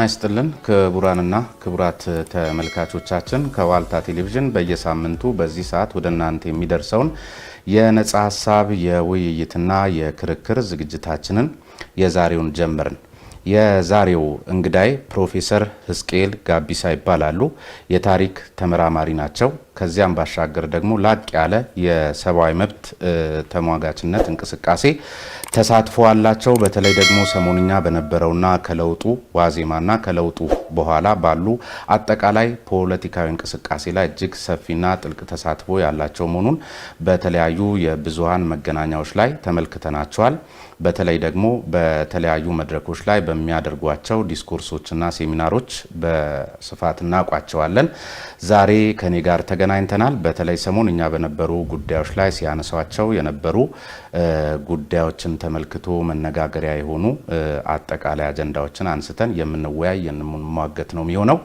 ናይስጥልን ክቡራንና ክቡራት ተመልካቾቻችን ከዋልታ ቴሌቪዥን በየሳምንቱ በዚህ ሰዓት ወደ እናንተ የሚደርሰውን የነጻ ሐሳብ የውይይትና የክርክር ዝግጅታችንን የዛሬውን ጀመርን። የዛሬው እንግዳይ ፕሮፌሰር ሕዝቅኤል ጋቢሳ ይባላሉ። የታሪክ ተመራማሪ ናቸው። ከዚያም ባሻገር ደግሞ ላቅ ያለ የሰብአዊ መብት ተሟጋችነት እንቅስቃሴ ተሳትፎ አላቸው። በተለይ ደግሞ ሰሞንኛ በነበረውና ከለውጡ ዋዜማና ከለውጡ በኋላ ባሉ አጠቃላይ ፖለቲካዊ እንቅስቃሴ ላይ እጅግ ሰፊና ጥልቅ ተሳትፎ ያላቸው መሆኑን በተለያዩ የብዙሃን መገናኛዎች ላይ ተመልክተናቸዋል። በተለይ ደግሞ በተለያዩ መድረኮች ላይ በሚያደርጓቸው ዲስኮርሶችና ሴሚናሮች በስፋት እናውቋቸዋለን። ዛሬ ከኔ ጋር ተገናኝተናል። በተለይ ሰሞንኛ በነበሩ ጉዳዮች ላይ ሲያነሷቸው የነበሩ ጉዳዮችን ተመልክቶ መነጋገሪያ የሆኑ አጠቃላይ አጀንዳዎችን አንስተን የምንወያይ የምንሟገት ነው የሚሆነው።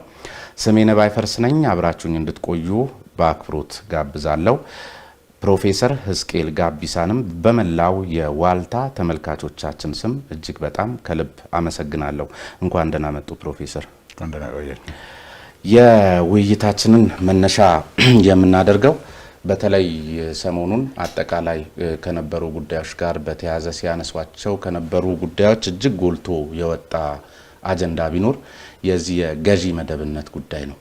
ስሜነ ባይፈርስ ነኝ። አብራችሁኝ እንድትቆዩ በአክብሮት ጋብዛለሁ። ፕሮፌሰር ሕዝቅኤል ጋቢሳንም በመላው የዋልታ ተመልካቾቻችን ስም እጅግ በጣም ከልብ አመሰግናለሁ። እንኳን ደህና መጡ ፕሮፌሰር። የውይይታችንን መነሻ የምናደርገው በተለይ ሰሞኑን አጠቃላይ ከነበሩ ጉዳዮች ጋር በተያያዘ ሲያነሷቸው ከነበሩ ጉዳዮች እጅግ ጎልቶ የወጣ አጀንዳ ቢኖር የዚህ የገዢ መደብነት ጉዳይ ነው።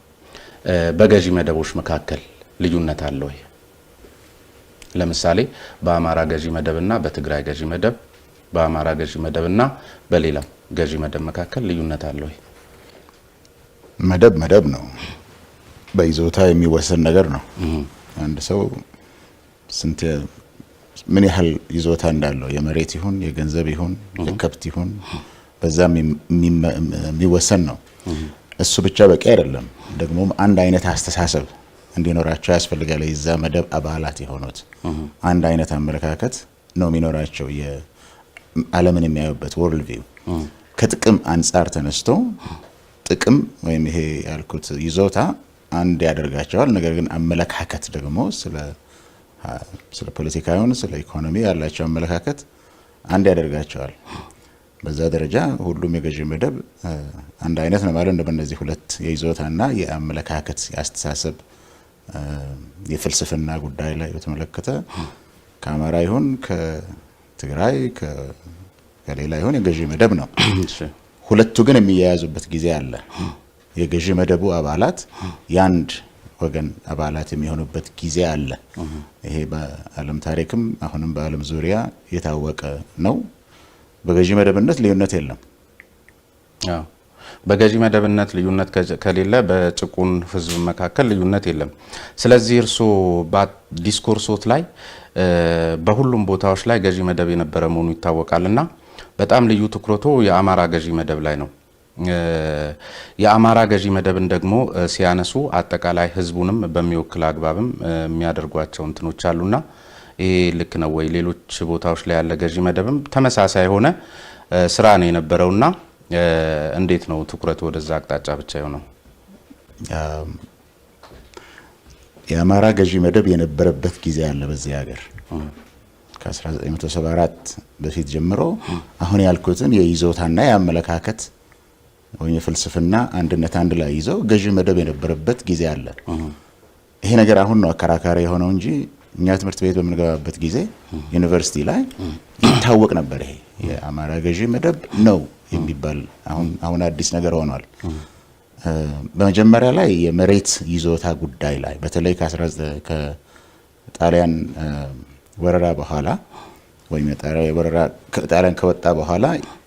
በገዢ መደቦች መካከል ልዩነት አለ ወይ? ለምሳሌ በአማራ ገዢ መደብና በትግራይ ገዢ መደብ፣ በአማራ ገዢ መደብና በሌላው ገዢ መደብ መካከል ልዩነት አለ ወይ? መደብ ነው። በይዞታ የሚወሰን ነገር ነው። አንድ ሰው ምን ያህል ይዞታ እንዳለው የመሬት ይሁን የገንዘብ ይሁን የከብት ይሁን በዛም የሚወሰን ነው። እሱ ብቻ በቂ አይደለም። ደግሞ አንድ አይነት አስተሳሰብ እንዲኖራቸው ያስፈልጋል። የዛ መደብ አባላት የሆኑት አንድ አይነት አመለካከት ነው የሚኖራቸው። የዓለምን የሚያዩበት ወርልድ ቪው ከጥቅም አንጻር ተነስቶ ጥቅም ወይም ይሄ ያልኩት ይዞታ አንድ ያደርጋቸዋል። ነገር ግን አመለካከት ደግሞ ስለ ፖለቲካውን ስለ ኢኮኖሚ ያላቸው አመለካከት አንድ ያደርጋቸዋል። በዛ ደረጃ ሁሉም የገዢ መደብ አንድ አይነት ነው ማለት ነው። በእነዚህ ሁለት የይዞታና የአመለካከት የአስተሳሰብ የፍልስፍና ጉዳይ ላይ በተመለከተ ከአማራ ይሁን ከትግራይ ከሌላ ይሁን የገዢ መደብ ነው። ሁለቱ ግን የሚያያዙበት ጊዜ አለ። የገዢ መደቡ አባላት የአንድ ወገን አባላት የሚሆኑበት ጊዜ አለ። ይሄ በዓለም ታሪክም አሁንም በዓለም ዙሪያ የታወቀ ነው። በገዢ መደብነት ልዩነት የለም። በገዢ መደብነት ልዩነት ከሌለ በጭቁን ህዝብ መካከል ልዩነት የለም። ስለዚህ እርሶ በዲስኮርሶት ላይ በሁሉም ቦታዎች ላይ ገዢ መደብ የነበረ መሆኑ ይታወቃልና በጣም ልዩ ትኩረቱ የአማራ ገዢ መደብ ላይ ነው። የአማራ ገዢ መደብን ደግሞ ሲያነሱ አጠቃላይ ህዝቡንም በሚወክል አግባብም የሚያደርጓቸው እንትኖች አሉና ይሄ ልክ ነው ወይ? ሌሎች ቦታዎች ላይ ያለ ገዢ መደብም ተመሳሳይ ሆነ ስራ ነው የነበረውና እንዴት ነው ትኩረቱ ወደዛ አቅጣጫ ብቻ የሆነው? የአማራ ገዢ መደብ የነበረበት ጊዜ አለ በዚህ ሀገር ከ1974 በፊት ጀምሮ አሁን ያልኩትን የይዞታና የአመለካከት ወይ የፍልስፍና አንድነት አንድ ላይ ይዘው ገዢ መደብ የነበረበት ጊዜ አለ። ይሄ ነገር አሁን ነው አከራካሪ የሆነው እንጂ እኛ ትምህርት ቤት በምንገባበት ጊዜ ዩኒቨርሲቲ ላይ ይታወቅ ነበር። ይሄ የአማራ ገዢ መደብ ነው የሚባል አሁን አዲስ ነገር ሆኗል። በመጀመሪያ ላይ የመሬት ይዞታ ጉዳይ ላይ በተለይ ከጣሊያን ወረራ በኋላ ወይም ጣሊያን ከወጣ በኋላ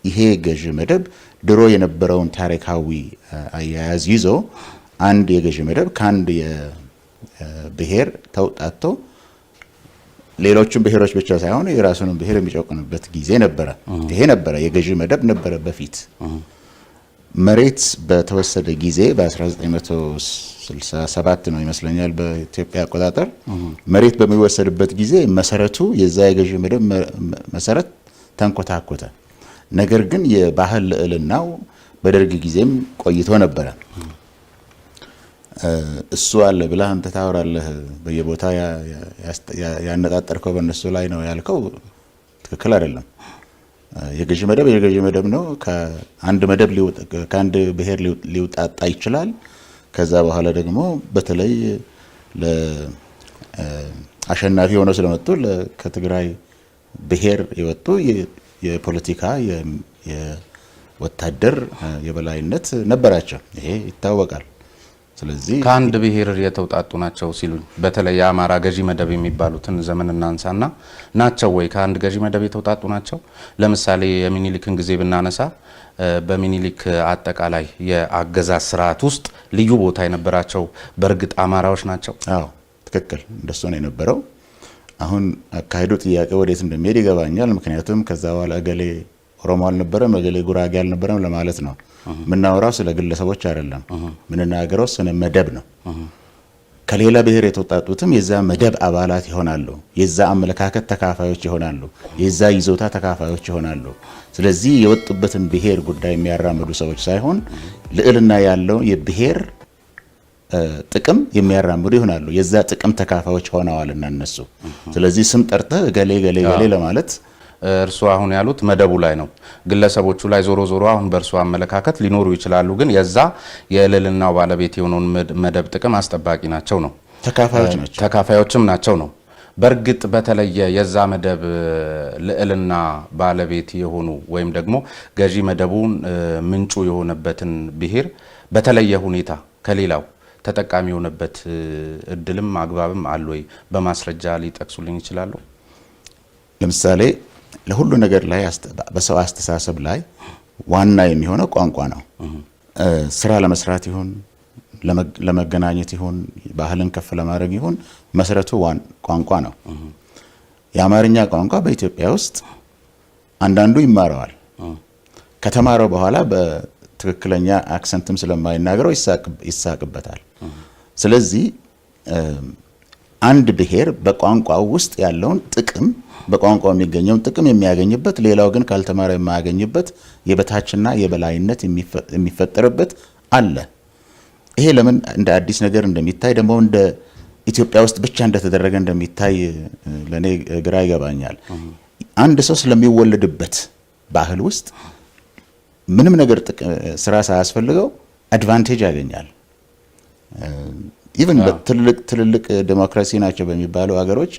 ይሄ ገዢ መደብ ድሮ የነበረውን ታሪካዊ አያያዝ ይዞ አንድ የገዢ መደብ ከአንድ የብሔር ተውጣቶ ሌሎቹም ብሔሮች ብቻ ሳይሆን የራሱንም ብሔር የሚጨቁንበት ጊዜ ነበረ። ይሄ ነበረ የገዢ መደብ ነበረ በፊት። መሬት በተወሰደ ጊዜ በ1967 ነው ይመስለኛል በኢትዮጵያ አቆጣጠር መሬት በሚወሰድበት ጊዜ መሰረቱ የዛ የገዢ መደብ መሰረት ተንኮታኮተ። ነገር ግን የባህል ልዕልናው በደርግ ጊዜም ቆይቶ ነበረ። እሱ አለ ብለህ አንተ ታወራለህ በየቦታ ያነጣጠርከው በእነሱ ላይ ነው ያልከው ትክክል አይደለም። የገዢ መደብ ነው። ከአንድ ብሔር ሊውጣጣ ይችላል። ከዛ በኋላ ደግሞ በተለይ አሸናፊ ሆነው ስለመጡ ከትግራይ ብሔር የወጡ የፖለቲካ የወታደር የበላይነት ነበራቸው። ይሄ ይታወቃል። ስለዚህ ከአንድ ብሔር የተውጣጡ ናቸው ሲሉኝ በተለይ የአማራ ገዢ መደብ የሚባሉትን ዘመን እናንሳና ናቸው ወይ ከአንድ ገዢ መደብ የተውጣጡ ናቸው? ለምሳሌ የሚኒሊክን ጊዜ ብናነሳ በሚኒሊክ አጠቃላይ የአገዛዝ ስርዓት ውስጥ ልዩ ቦታ የነበራቸው በእርግጥ አማራዎች ናቸው? አዎ ትክክል፣ እንደሱ ነው የነበረው። አሁን አካሄዱ ጥያቄ ወዴት እንደሚሄድ ይገባኛል። ምክንያቱም ከዛ በኋላ እገሌ ኦሮሞ አልነበረም እገሌ ጉራጌ አልነበረም ለማለት ነው። ምናወራው ስለ ግለሰቦች አይደለም። ምንናገረው ስለ መደብ ነው። ከሌላ ብሔር የተወጣጡትም የዛ መደብ አባላት ይሆናሉ። የዛ አመለካከት ተካፋዮች ይሆናሉ። የዛ ይዞታ ተካፋዮች ይሆናሉ። ስለዚህ የወጡበትን ብሔር ጉዳይ የሚያራምዱ ሰዎች ሳይሆን ልዕልና ያለው የብሔር ጥቅም የሚያራምዱ ይሆናሉ። የዛ ጥቅም ተካፋዮች ሆነዋልና እነሱ። ስለዚህ ስም ጠርተህ ገሌ ገሌ ገሌ ለማለት እርሱ አሁን ያሉት መደቡ ላይ ነው። ግለሰቦቹ ላይ ዞሮ ዞሮ አሁን በእርሱ አመለካከት ሊኖሩ ይችላሉ፣ ግን የዛ የልዕልናው ባለቤት የሆነውን መደብ ጥቅም አስጠባቂ ናቸው ነው፣ ተካፋዮችም ናቸው ነው። በእርግጥ በተለየ የዛ መደብ ልዕልና ባለቤት የሆኑ ወይም ደግሞ ገዢ መደቡን ምንጩ የሆነበትን ብሔር በተለየ ሁኔታ ከሌላው ተጠቃሚ የሆነበት እድልም አግባብም አለ ወይ? በማስረጃ ሊጠቅሱልኝ ይችላሉ? ለምሳሌ ለሁሉ ነገር ላይ በሰው አስተሳሰብ ላይ ዋና የሚሆነው ቋንቋ ነው። ስራ ለመስራት ይሁን ለመገናኘት ይሁን ባህልን ከፍ ለማድረግ ይሁን መሰረቱ ቋንቋ ነው። የአማርኛ ቋንቋ በኢትዮጵያ ውስጥ አንዳንዱ ይማረዋል። ከተማረው በኋላ በትክክለኛ አክሰንትም ስለማይናገረው ይሳቅበታል። ስለዚህ አንድ ብሔር በቋንቋው ውስጥ ያለውን ጥቅም በቋንቋው የሚገኘውን ጥቅም የሚያገኝበት፣ ሌላው ግን ካልተማረ የማያገኝበት የበታችና የበላይነት የሚፈጠርበት አለ። ይሄ ለምን እንደ አዲስ ነገር እንደሚታይ ደግሞ እንደ ኢትዮጵያ ውስጥ ብቻ እንደተደረገ እንደሚታይ ለኔ ግራ ይገባኛል። አንድ ሰው ስለሚወለድበት ባህል ውስጥ ምንም ነገር ስራ ሳያስፈልገው አድቫንቴጅ ያገኛል። ኢቭን ትልልቅ ዲሞክራሲ ናቸው በሚባሉ ሀገሮች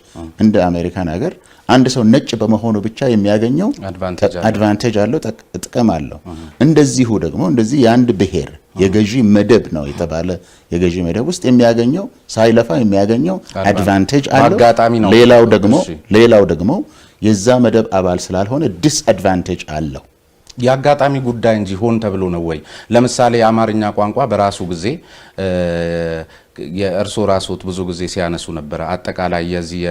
እንደ አሜሪካን ሀገር አንድ ሰው ነጭ በመሆኑ ብቻ የሚያገኘው አድቫንቴጅ አለው፣ ጥቅም አለው። እንደዚሁ ደግሞ እንደዚህ የአንድ ብሔር የገዢ መደብ ነው የተባለ የገዢ መደብ ውስጥ የሚያገኘው ሳይለፋ የሚያገኘው አድቫንቴጅ አለው። ሌላው ደግሞ የዛ መደብ አባል ስላልሆነ ዲስአድቫንቴጅ አለው። የአጋጣሚ ጉዳይ እንጂ ሆን ተብሎ ነው ወይ? ለምሳሌ የአማርኛ ቋንቋ በራሱ ጊዜ የእርሶ ራስዎት ብዙ ጊዜ ሲያነሱ ነበረ። አጠቃላይ የዚህ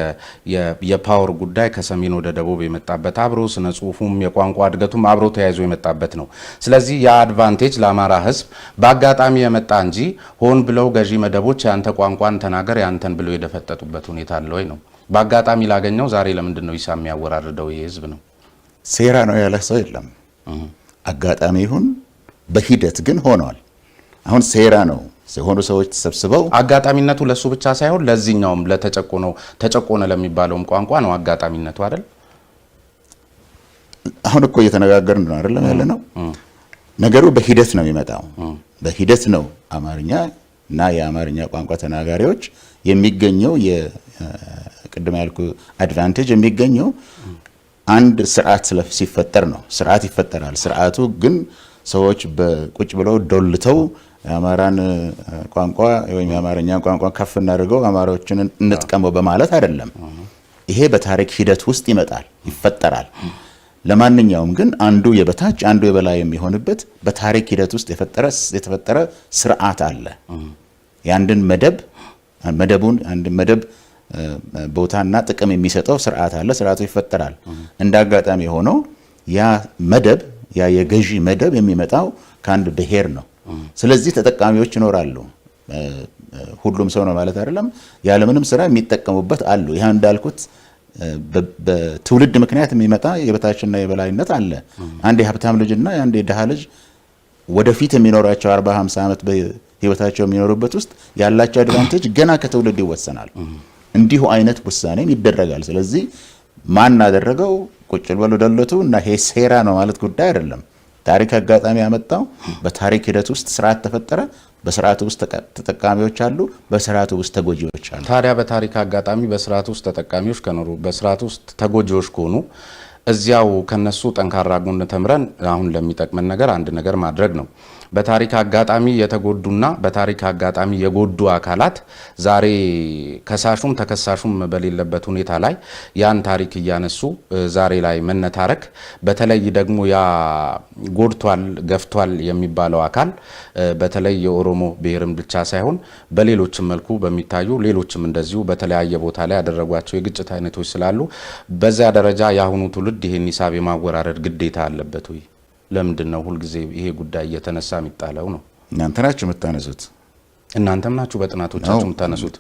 የፓወር ጉዳይ ከሰሜን ወደ ደቡብ የመጣበት አብሮ ስነ ጽሁፉም የቋንቋ እድገቱም አብሮ ተያይዞ የመጣበት ነው። ስለዚህ የአድቫንቴጅ ለአማራ ሕዝብ በአጋጣሚ የመጣ እንጂ ሆን ብለው ገዢ መደቦች ያንተ ቋንቋን ተናገር ያንተን ብለው የደፈጠጡበት ሁኔታ አለ ወይ ነው? በአጋጣሚ ላገኘው ዛሬ ለምንድን ነው ይሳ የሚያወራርደው? ይሄ ሕዝብ ነው ሴራ ነው ያለ ሰው የለም። አጋጣሚ ይሁን በሂደት ግን ሆኗል። አሁን ሴራ ነው የሆኑ ሰዎች ተሰብስበው አጋጣሚነቱ ለሱ ብቻ ሳይሆን ለዚህኛውም ተጨቆነ ለሚባለውም ቋንቋ ነው አጋጣሚነቱ አይደል? አሁን እኮ እየተነጋገርን ነው አይደለም ያለ ነው። ነገሩ በሂደት ነው የሚመጣው። በሂደት ነው አማርኛ እና የአማርኛ ቋንቋ ተናጋሪዎች የሚገኘው የቅድም ያልኩ አድቫንቴጅ የሚገኘው አንድ ስርዓት ሲፈጠር ነው። ስርዓት ይፈጠራል። ስርዓቱ ግን ሰዎች በቁጭ ብለው ዶልተው የአማራን ቋንቋ ወይም የአማርኛን ቋንቋ ከፍ እናድርገው አማራዎችን እንጥቀመው በማለት አይደለም። ይሄ በታሪክ ሂደት ውስጥ ይመጣል፣ ይፈጠራል። ለማንኛውም ግን አንዱ የበታች አንዱ የበላይ የሚሆንበት በታሪክ ሂደት ውስጥ የተፈጠረ ስርዓት አለ። የአንድን መደቡን አንድ መደብ ቦታና ጥቅም የሚሰጠው ስርዓት አለ። ስርዓቱ ይፈጠራል። እንደ አጋጣሚ ሆኖ ያ መደብ ያ የገዢ መደብ የሚመጣው ከአንድ ብሔር ነው። ስለዚህ ተጠቃሚዎች ይኖራሉ። ሁሉም ሰው ነው ማለት አይደለም። ያለምንም ስራ የሚጠቀሙበት አሉ። ይሄ እንዳልኩት በትውልድ ምክንያት የሚመጣ የበታችና የበላይነት አለ። አንድ የሀብታም ልጅና አንድ የድሃ ልጅ ወደፊት የሚኖራቸው 40-50 ዓመት በህይወታቸው የሚኖሩበት ውስጥ ያላቸው አድቫንቴጅ ገና ከትውልድ ይወሰናል። እንዲሁ አይነት ውሳኔም ይደረጋል። ስለዚህ ማን አደረገው ቁጭ በሉ ደለቱ እና ይሄ ሴራ ነው ማለት ጉዳይ አይደለም። ታሪክ አጋጣሚ ያመጣው በታሪክ ሂደት ውስጥ ስርዓት ተፈጠረ። በስርዓቱ ውስጥ ተጠቃሚዎች አሉ፣ በስርዓቱ ውስጥ ተጎጂዎች አሉ። ታዲያ በታሪክ አጋጣሚ በስርዓቱ ውስጥ ተጠቃሚዎች ከኖሩ በስርዓቱ ውስጥ ተጎጂዎች ከሆኑ እዚያው ከነሱ ጠንካራ ጎን ተምረን አሁን ለሚጠቅመን ነገር አንድ ነገር ማድረግ ነው። በታሪክ አጋጣሚ የተጎዱና በታሪክ አጋጣሚ የጎዱ አካላት ዛሬ ከሳሹም ተከሳሹም በሌለበት ሁኔታ ላይ ያን ታሪክ እያነሱ ዛሬ ላይ መነታረክ፣ በተለይ ደግሞ ያ ጎድቷል ገፍቷል የሚባለው አካል በተለይ የኦሮሞ ብሔርም ብቻ ሳይሆን በሌሎችም መልኩ በሚታዩ ሌሎችም እንደዚሁ በተለያየ ቦታ ላይ ያደረጓቸው የግጭት አይነቶች ስላሉ በዚያ ደረጃ የአሁኑ ትውልድ ይሄን ሂሳብ የማወራረድ ግዴታ አለበት ወይ? ለምንድን ነው ሁልጊዜ ይሄ ጉዳይ እየተነሳ የሚጣለው ነው? እናንተ ናችሁ የምታነሱት። እናንተም ናችሁ በጥናቶቻችሁ የምታነሱት።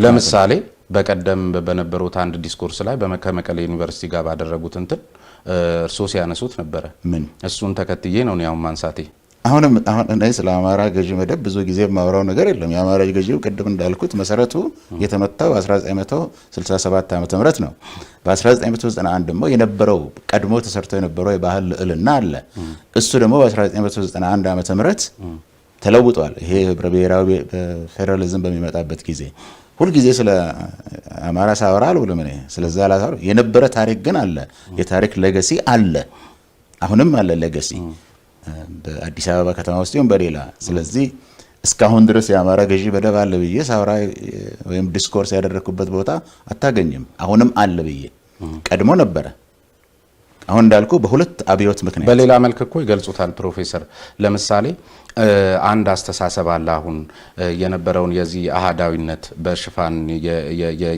ለምሳሌ በቀደም በነበሩት አንድ ዲስኮርስ ላይ ከመቀሌ ዩኒቨርሲቲ ጋር ባደረጉት እንትን እርሶ ሲያነሱት ነበረ። ምን እሱን ተከትዬ ነው ያው ማንሳቴ። አሁን እኔ ስለ አማራ ገዢ መደብ ብዙ ጊዜ የማወራው ነገር የለም። የአማራ ገዢው ቅድም እንዳልኩት መሰረቱ የተመታው 1967 ዓመተ ምህረት ነው። በ1991 ደግሞ የነበረው ቀድሞ ተሰርቶ የነበረው የባህል ልዕልና አለ። እሱ ደግሞ በ1991 ዓመተ ምህረት ተለውጧል። ይሄ ህብረ ብሔራዊ ፌደራሊዝም በሚመጣበት ጊዜ ሁልጊዜ ስለ አማራ ሳወራ አልውልም። እኔ ስለዛ ላሳወራ የነበረ ታሪክ ግን አለ። የታሪክ ሌጋሲ አለ። አሁንም አለ ሌጋሲ በአዲስ አበባ ከተማ ውስጥ ይሁን በሌላ። ስለዚህ እስካሁን ድረስ የአማራ ገዢ መደብ አለ ብዬ ሳውራ ወይም ዲስኮርስ ያደረኩበት ቦታ አታገኝም። አሁንም አለ ብዬ ቀድሞ ነበረ። አሁን እንዳልኩ በሁለት አብዮት ምክንያት በሌላ መልክ እኮ ይገልጹታል ፕሮፌሰር። ለምሳሌ አንድ አስተሳሰብ አለ አሁን የነበረውን የዚህ አሃዳዊነት በሽፋን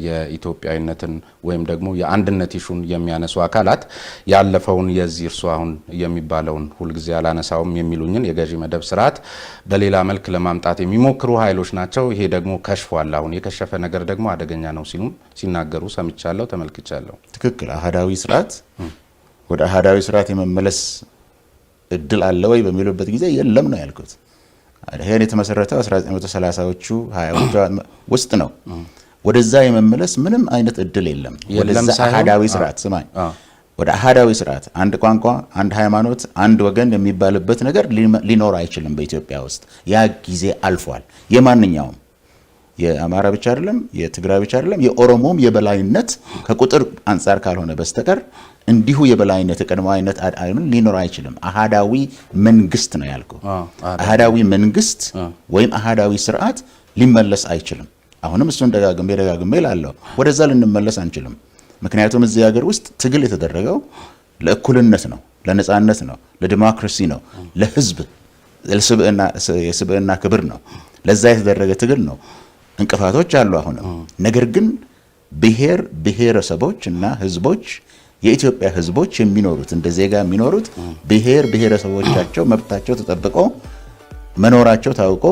የኢትዮጵያዊነትን ወይም ደግሞ የአንድነት ኢሹን የሚያነሱ አካላት ያለፈውን የዚህ እርሱ አሁን የሚባለውን ሁልጊዜ አላነሳውም የሚሉኝን የገዢ መደብ ስርዓት በሌላ መልክ ለማምጣት የሚሞክሩ ኃይሎች ናቸው። ይሄ ደግሞ ከሽፏል። አሁን የከሸፈ ነገር ደግሞ አደገኛ ነው ሲሉም ሲናገሩ ሰምቻለሁ፣ ተመልክቻለሁ። ትክክል። አሃዳዊ ስርዓት ወደ አሃዳዊ ስርዓት የመመለስ እድል አለ ወይ በሚሉበት ጊዜ የለም ነው ያልኩት። ይሄን የተመሰረተው 1930ዎቹ 20ዎቹ ውስጥ ነው። ወደዛ የመመለስ ምንም አይነት እድል የለም። ወደዛ አሃዳዊ ስርዓት ስማኝ፣ ወደ አሃዳዊ ስርዓት አንድ ቋንቋ፣ አንድ ሃይማኖት፣ አንድ ወገን የሚባልበት ነገር ሊኖር አይችልም በኢትዮጵያ ውስጥ። ያ ጊዜ አልፏል። የማንኛውም የአማራ ብቻ አይደለም፣ የትግራይ ብቻ አይደለም፣ የኦሮሞም የበላይነት ከቁጥር አንጻር ካልሆነ በስተቀር እንዲሁ የበላይነት የቀድሞ አይነት ሊኖር አይችልም። አሃዳዊ መንግስት ነው ያልኩ። አሃዳዊ መንግስት ወይም አሃዳዊ ስርዓት ሊመለስ አይችልም። አሁንም እሱን ደጋግሜ እላለሁ፣ ወደዛ ልንመለስ አንችልም። ምክንያቱም እዚህ ሀገር ውስጥ ትግል የተደረገው ለእኩልነት ነው፣ ለነጻነት ነው፣ ለዲሞክራሲ ነው፣ ለህዝብ የስብዕና ክብር ነው። ለዛ የተደረገ ትግል ነው። እንቅፋቶች አሉ አሁንም። ነገር ግን ብሔር ብሔረሰቦች እና ህዝቦች የኢትዮጵያ ህዝቦች የሚኖሩት እንደ ዜጋ የሚኖሩት ብሔር ብሔረሰቦቻቸው መብታቸው ተጠብቆ መኖራቸው ታውቆ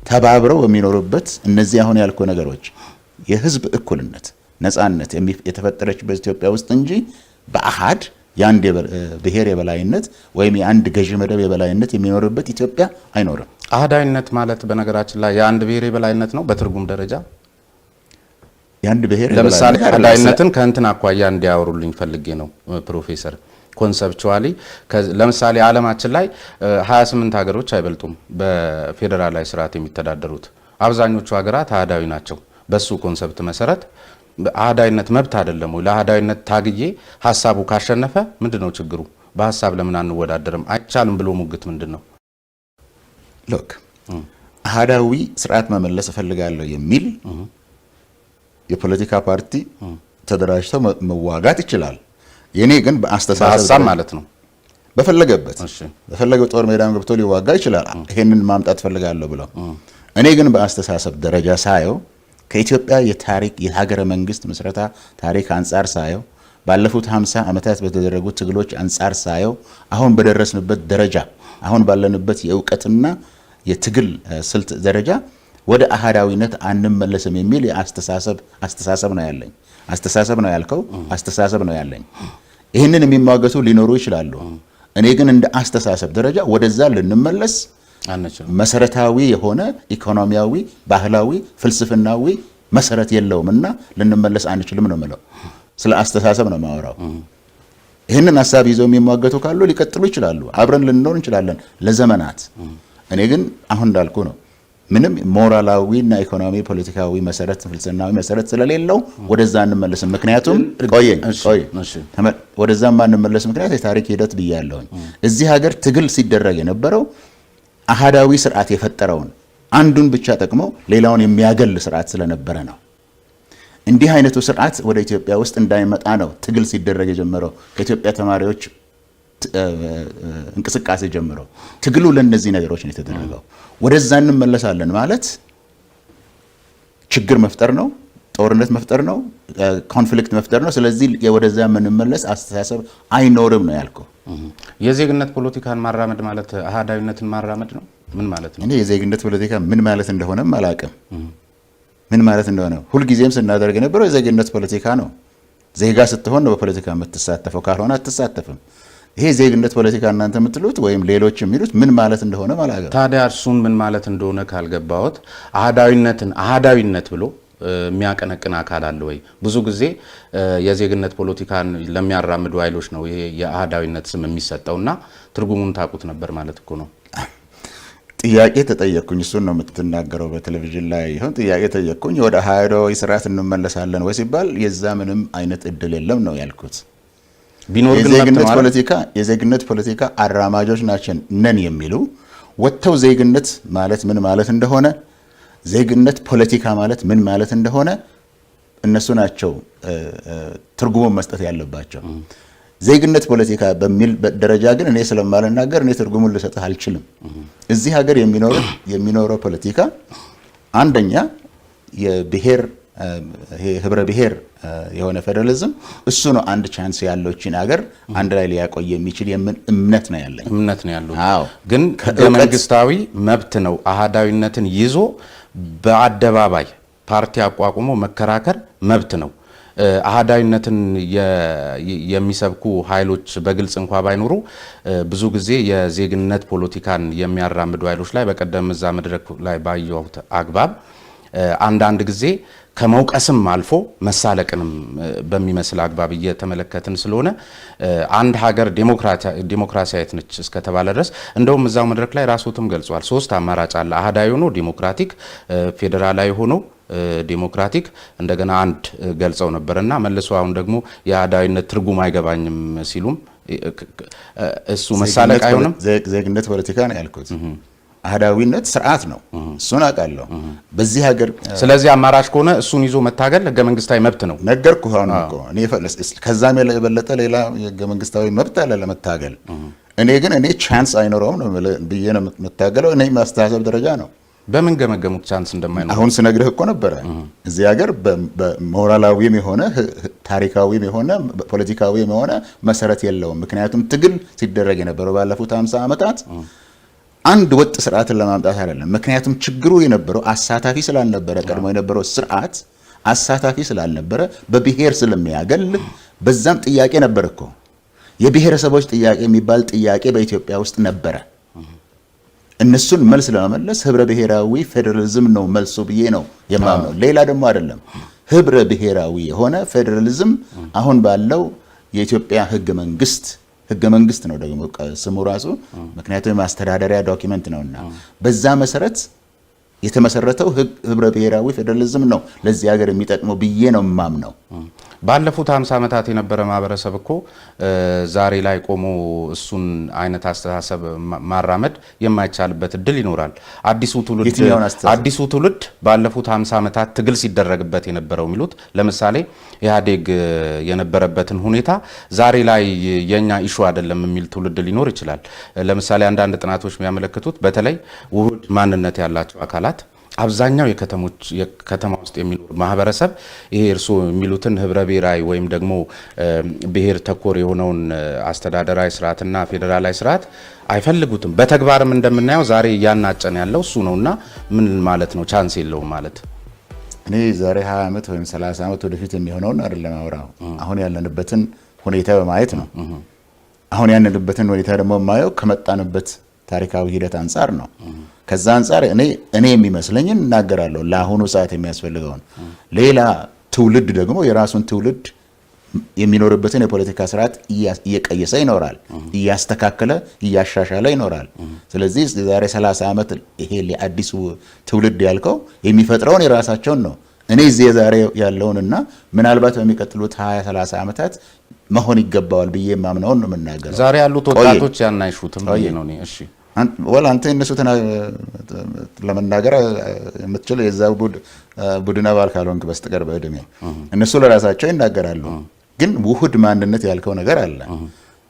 ተባብረው በሚኖሩበት እነዚህ አሁን ያልኩ ነገሮች የህዝብ እኩልነት፣ ነጻነት የተፈጠረችበት ኢትዮጵያ ውስጥ እንጂ በአሃድ የአንድ ብሔር የበላይነት ወይም የአንድ ገዢ መደብ የበላይነት የሚኖርበት ኢትዮጵያ አይኖርም። አሃዳዊነት ማለት በነገራችን ላይ የአንድ ብሔር የበላይነት ነው በትርጉም ደረጃ። የአንድ ብሔር ለምሳሌ አሃዳዊነትን ከእንትን አኳያ እንዲያወሩልኝ ፈልጌ ነው ፕሮፌሰር። ኮንሰፕቹዋሊ ለምሳሌ ዓለማችን ላይ 28 ሀገሮች አይበልጡም በፌዴራላዊ ስርዓት የሚተዳደሩት። አብዛኞቹ ሀገራት አሃዳዊ ናቸው። በሱ ኮንሰፕት መሰረት አሃዳዊነት መብት አይደለም ወይ? ለአሃዳዊነት ታግዬ ሀሳቡ ካሸነፈ ምንድነው ችግሩ? በሀሳብ ለምን አንወዳደርም? አይቻልም ብሎ ሙግት ምንድነው? ሎክ አሃዳዊ ስርዓት መመለስ እፈልጋለሁ የሚል የፖለቲካ ፓርቲ ተደራጅተው መዋጋት ይችላል። የኔ ግን በአስተሳሰብ ማለት ነው በፈለገው ጦር ሜዳም ገብቶ ሊዋጋ ይችላል። ይሄንን ማምጣት ፈልጋለሁ ብለው። እኔ ግን በአስተሳሰብ ደረጃ ሳየው ከኢትዮጵያ የታሪክ የሀገረ መንግስት መስረታ ታሪክ አንጻር ሳየው ባለፉት 50 ዓመታት በተደረጉ ትግሎች አንጻር ሳየው አሁን በደረስንበት ደረጃ አሁን ባለንበት የእውቀትና የትግል ስልት ደረጃ ወደ አሃዳዊነት አንመለስም የሚል አስተሳሰብ ነው ያለኝ። አስተሳሰብ ነው ያልከው፣ አስተሳሰብ ነው ያለኝ። ይህንን የሚሟገቱ ሊኖሩ ይችላሉ። እኔ ግን እንደ አስተሳሰብ ደረጃ ወደዛ ልንመለስ መሰረታዊ የሆነ ኢኮኖሚያዊ፣ ባህላዊ፣ ፍልስፍናዊ መሰረት የለውምና ልንመለስ አንችልም ነው የምለው። ስለ አስተሳሰብ ነው የማወራው። ይህንን ሀሳብ ይዘው የሚሟገቱ ካሉ ሊቀጥሉ ይችላሉ። አብረን ልንኖር እንችላለን ለዘመናት። እኔ ግን አሁን እንዳልኩ ነው ምንም ሞራላዊና ኢኮኖሚ ፖለቲካዊ መሰረት ፍልስፍናዊ መሰረት ስለሌለው ወደዛ እንመለስም። ምክንያቱም ወደዛ ማንመለስ ምክንያት የታሪክ ሂደት ብያለሁኝ። እዚህ ሀገር ትግል ሲደረግ የነበረው አሃዳዊ ስርዓት የፈጠረውን አንዱን ብቻ ጠቅሞ ሌላውን የሚያገል ስርዓት ስለነበረ ነው። እንዲህ አይነቱ ስርዓት ወደ ኢትዮጵያ ውስጥ እንዳይመጣ ነው ትግል ሲደረግ የጀመረው ከኢትዮጵያ ተማሪዎች እንቅስቃሴ ጀምሮ ትግሉ ለነዚህ ነገሮች ነው የተደረገው። ወደዛ እንመለሳለን ማለት ችግር መፍጠር ነው፣ ጦርነት መፍጠር ነው፣ ኮንፍሊክት መፍጠር ነው። ስለዚህ ወደዛ የምንመለስ አስተሳሰብ አይኖርም ነው ያልከው። የዜግነት ፖለቲካን ማራመድ ማለት አሃዳዊነትን ማራመድ ነው። ምን ማለት ነው? እኔ የዜግነት ፖለቲካ ምን ማለት እንደሆነም አላውቅም። ምን ማለት እንደሆነ ሁልጊዜም ስናደርግ የነበረው የዜግነት ፖለቲካ ነው። ዜጋ ስትሆን ነው በፖለቲካ የምትሳተፈው፣ ካልሆነ አትሳተፍም። ይሄ ዜግነት ፖለቲካ እናንተ የምትሉት ወይም ሌሎች የሚሉት ምን ማለት እንደሆነ ማለት ታዲያ እርሱን ምን ማለት እንደሆነ ካልገባዎት አሃዳዊነት ብሎ የሚያቀነቅን አካል አለ ወይ? ብዙ ጊዜ የዜግነት ፖለቲካን ለሚያራምዱ ኃይሎች ነው ይሄ የአሃዳዊነት ስም የሚሰጠውና ትርጉሙን ታውቁት ነበር ማለት እኮ ነው። ጥያቄ ተጠየቅኩኝ። እሱን ነው የምትናገረው በቴሌቪዥን ላይ ይሁን ጥያቄ ተጠየቅኩኝ። ወደ አሃዳዊ ስርዓት እንመለሳለን ወይ ሲባል የዛ ምንም አይነት እድል የለም ነው ያልኩት። ቢኖር ግን የዜግነት ፖለቲካ አራማጆች ናቸው ነን የሚሉ ወጥተው ዜግነት ማለት ምን ማለት እንደሆነ ዜግነት ፖለቲካ ማለት ምን ማለት እንደሆነ እነሱ ናቸው ትርጉሙን መስጠት ያለባቸው። ዜግነት ፖለቲካ በሚል ደረጃ ግን እኔ ስለማልናገር እኔ ትርጉሙን ልሰጥህ አልችልም። እዚህ ሀገር የሚኖረው ፖለቲካ አንደኛ የብሔር ህብረ ብሔር የሆነ ፌደራሊዝም እሱ ነው አንድ ቻንስ ያለው እቺን ሀገር አንድ ላይ ሊያቆይ የሚችል እምነት ነው ያለው። አዎ ግን መንግስታዊ መብት ነው አሃዳዊነትን ይዞ በአደባባይ ፓርቲ አቋቁሞ መከራከር መብት ነው። አሃዳዊነትን የሚሰብኩ ኃይሎች በግልጽ እንኳ ባይኖሩ ብዙ ጊዜ የዜግነት ፖለቲካን የሚያራምዱ ኃይሎች ላይ በቀደም እዛ መድረክ ላይ ባየሁት አግባብ አንዳንድ ጊዜ ከመውቀስም አልፎ መሳለቅንም በሚመስል አግባብ እየተመለከትን ስለሆነ አንድ ሀገር ዲሞክራሲያዊት ነች እስከተባለ ድረስ እንደውም እዛው መድረክ ላይ ራስዎትም ገልጿል። 3 አማራጭ አለ። አሃዳዊ ሆኖ ዲሞክራቲክ፣ ፌዴራላዊ ሆኖ ዲሞክራቲክ እንደገና አንድ ገልጸው ነበርና መልሶ አሁን ደግሞ የአሃዳዊነት ትርጉም አይገባኝም ሲሉም እሱ መሳለቅ አይሆንም። ዜግነት ፖለቲካ ነው ያልኩት። አሃዳዊነት ስርዓት ነው፣ እሱን አውቃለሁ በዚህ ሀገር። ስለዚህ አማራጭ ከሆነ እሱን ይዞ መታገል ህገ መንግስታዊ መብት ነው ነገርኩህ። አሁን እኮ እኔ ከዛም የበለጠ ሌላ ህገ መንግስታዊ መብት አለ ለመታገል። እኔ ቻንስ አይኖረውም ነው ብዬ ነው የምታገለው። እኔ ማስተሳሰብ ደረጃ ነው። በምን ገመገሙት ቻንስ እንደማይኖር? አሁን ስነግርህ እኮ ነበረ። እዚህ ሀገር በሞራላዊም የሆነ ታሪካዊም የሆነ ፖለቲካዊም የሆነ መሰረት የለውም። ምክንያቱም ትግል ሲደረግ የነበረው ባለፉት 50 ዓመታት አንድ ወጥ ስርዓትን ለማምጣት አይደለም። ምክንያቱም ችግሩ የነበረው አሳታፊ ስላልነበረ፣ ቀድሞ የነበረው ስርዓት አሳታፊ ስላልነበረ በብሔር ስለሚያገል በዛም ጥያቄ ነበር እኮ የብሔረሰቦች ጥያቄ የሚባል ጥያቄ በኢትዮጵያ ውስጥ ነበረ። እነሱን መልስ ለመመለስ ህብረ ብሔራዊ ፌዴራሊዝም ነው መልሱ ብዬ ነው የማምነው። ሌላ ደግሞ አይደለም። ህብረ ብሔራዊ የሆነ ፌዴራሊዝም አሁን ባለው የኢትዮጵያ ህገ መንግስት ነው ደግሞ ስሙ ራሱ፣ ምክንያቱም የማስተዳደሪያ ዶክመንት ነውና በዛ መሰረት የተመሰረተው ህብረ ብሔራዊ ፌዴራሊዝም ነው ለዚህ ሀገር የሚጠቅመው ብዬ ነው የማምነው። ባለፉት 50 ዓመታት የነበረ ማህበረሰብ እኮ ዛሬ ላይ ቆሞ እሱን አይነት አስተሳሰብ ማራመድ የማይቻልበት እድል ይኖራል። አዲሱ ትውልድ ባለፉት 50 ዓመታት ትግል ሲደረግበት የነበረው የሚሉት ለምሳሌ ኢህአዴግ የነበረበትን ሁኔታ ዛሬ ላይ የኛ ኢሹ አይደለም የሚል ትውልድ ሊኖር ይችላል። ለምሳሌ አንዳንድ ጥናቶች የሚያመለክቱት በተለይ ውህድ ማንነት ያላቸው አካላት አብዛኛው የከተማ ውስጥ የሚኖር ማህበረሰብ ይሄ እርሱ የሚሉትን ህብረ ብሔራዊ ወይም ደግሞ ብሔር ተኮር የሆነውን አስተዳደራዊ ስርዓትና ፌዴራላዊ ስርዓት አይፈልጉትም። በተግባርም እንደምናየው ዛሬ እያናጨን ያለው እሱ ነውና ምን ማለት ነው ቻንስ የለውም ማለት? እኔ ዛሬ 20 ዓመት ወይም 30 ዓመት ወደፊት የሚሆነውን አይደለም አውራው አሁን ያለንበትን ሁኔታ በማየት ነው። አሁን ያለንበትን ሁኔታ ደግሞ የማየው ከመጣንበት ታሪካዊ ሂደት አንጻር ነው። ከዛ አንጻር እኔ የሚመስለኝን እናገራለሁ ለአሁኑ ሰዓት የሚያስፈልገውን። ሌላ ትውልድ ደግሞ የራሱን ትውልድ የሚኖርበትን የፖለቲካ ስርዓት እየቀየሰ ይኖራል፣ እያስተካከለ እያሻሻለ ይኖራል። ስለዚህ ዛሬ 30 ዓመት ይሄ ለአዲሱ ትውልድ ያልከው የሚፈጥረውን የራሳቸውን ነው። እኔ እዚህ ዛሬ ያለውንና ምናልባት በሚቀጥሉት 20-30 ዓመታት መሆን ይገባዋል ብዬ ማምነውን ነው የምናገረው። ዛሬ ያሉት ወጣቶች ያን አይሹትም ብዬ ነው እኔ። እሺ አንተ እነሱ ለመናገር የምትችል የዛ ቡድን አባል ካልሆንክ በስተቀር በእድሜ እነሱ ለራሳቸው ይናገራሉ። ግን ውህድ ማንነት ያልከው ነገር አለ።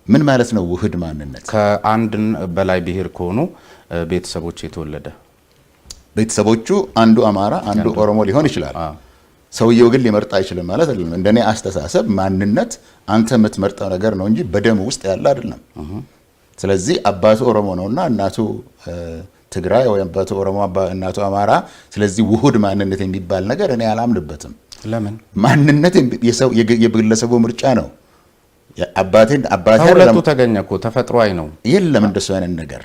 ምን ማለት ነው ውህድ ማንነት? ከአንድ በላይ ብሔር ከሆኑ ቤተሰቦች የተወለደ ቤተሰቦቹ አንዱ አማራ አንዱ ኦሮሞ ሊሆን ይችላል። ሰውየው ግን ሊመርጥ አይችልም ማለት አይደለም። እንደኔ አስተሳሰብ ማንነት አንተ የምትመርጠው ነገር ነው እንጂ በደም ውስጥ ያለ አይደለም። ስለዚህ አባቱ ኦሮሞ ነውና እናቱ ትግራይ ወይ አባቱ ኦሮሞ እናቱ አማራ፣ ስለዚህ ውሁድ ማንነት የሚባል ነገር እኔ አላምንበትም። ለምን? ማንነት የሰው የግለሰቡ ምርጫ ነው። አባቴ ሁለቱ ተገኘ እኮ ተፈጥሯዊ ነው። የለም እንደሱ አይነት ነገር።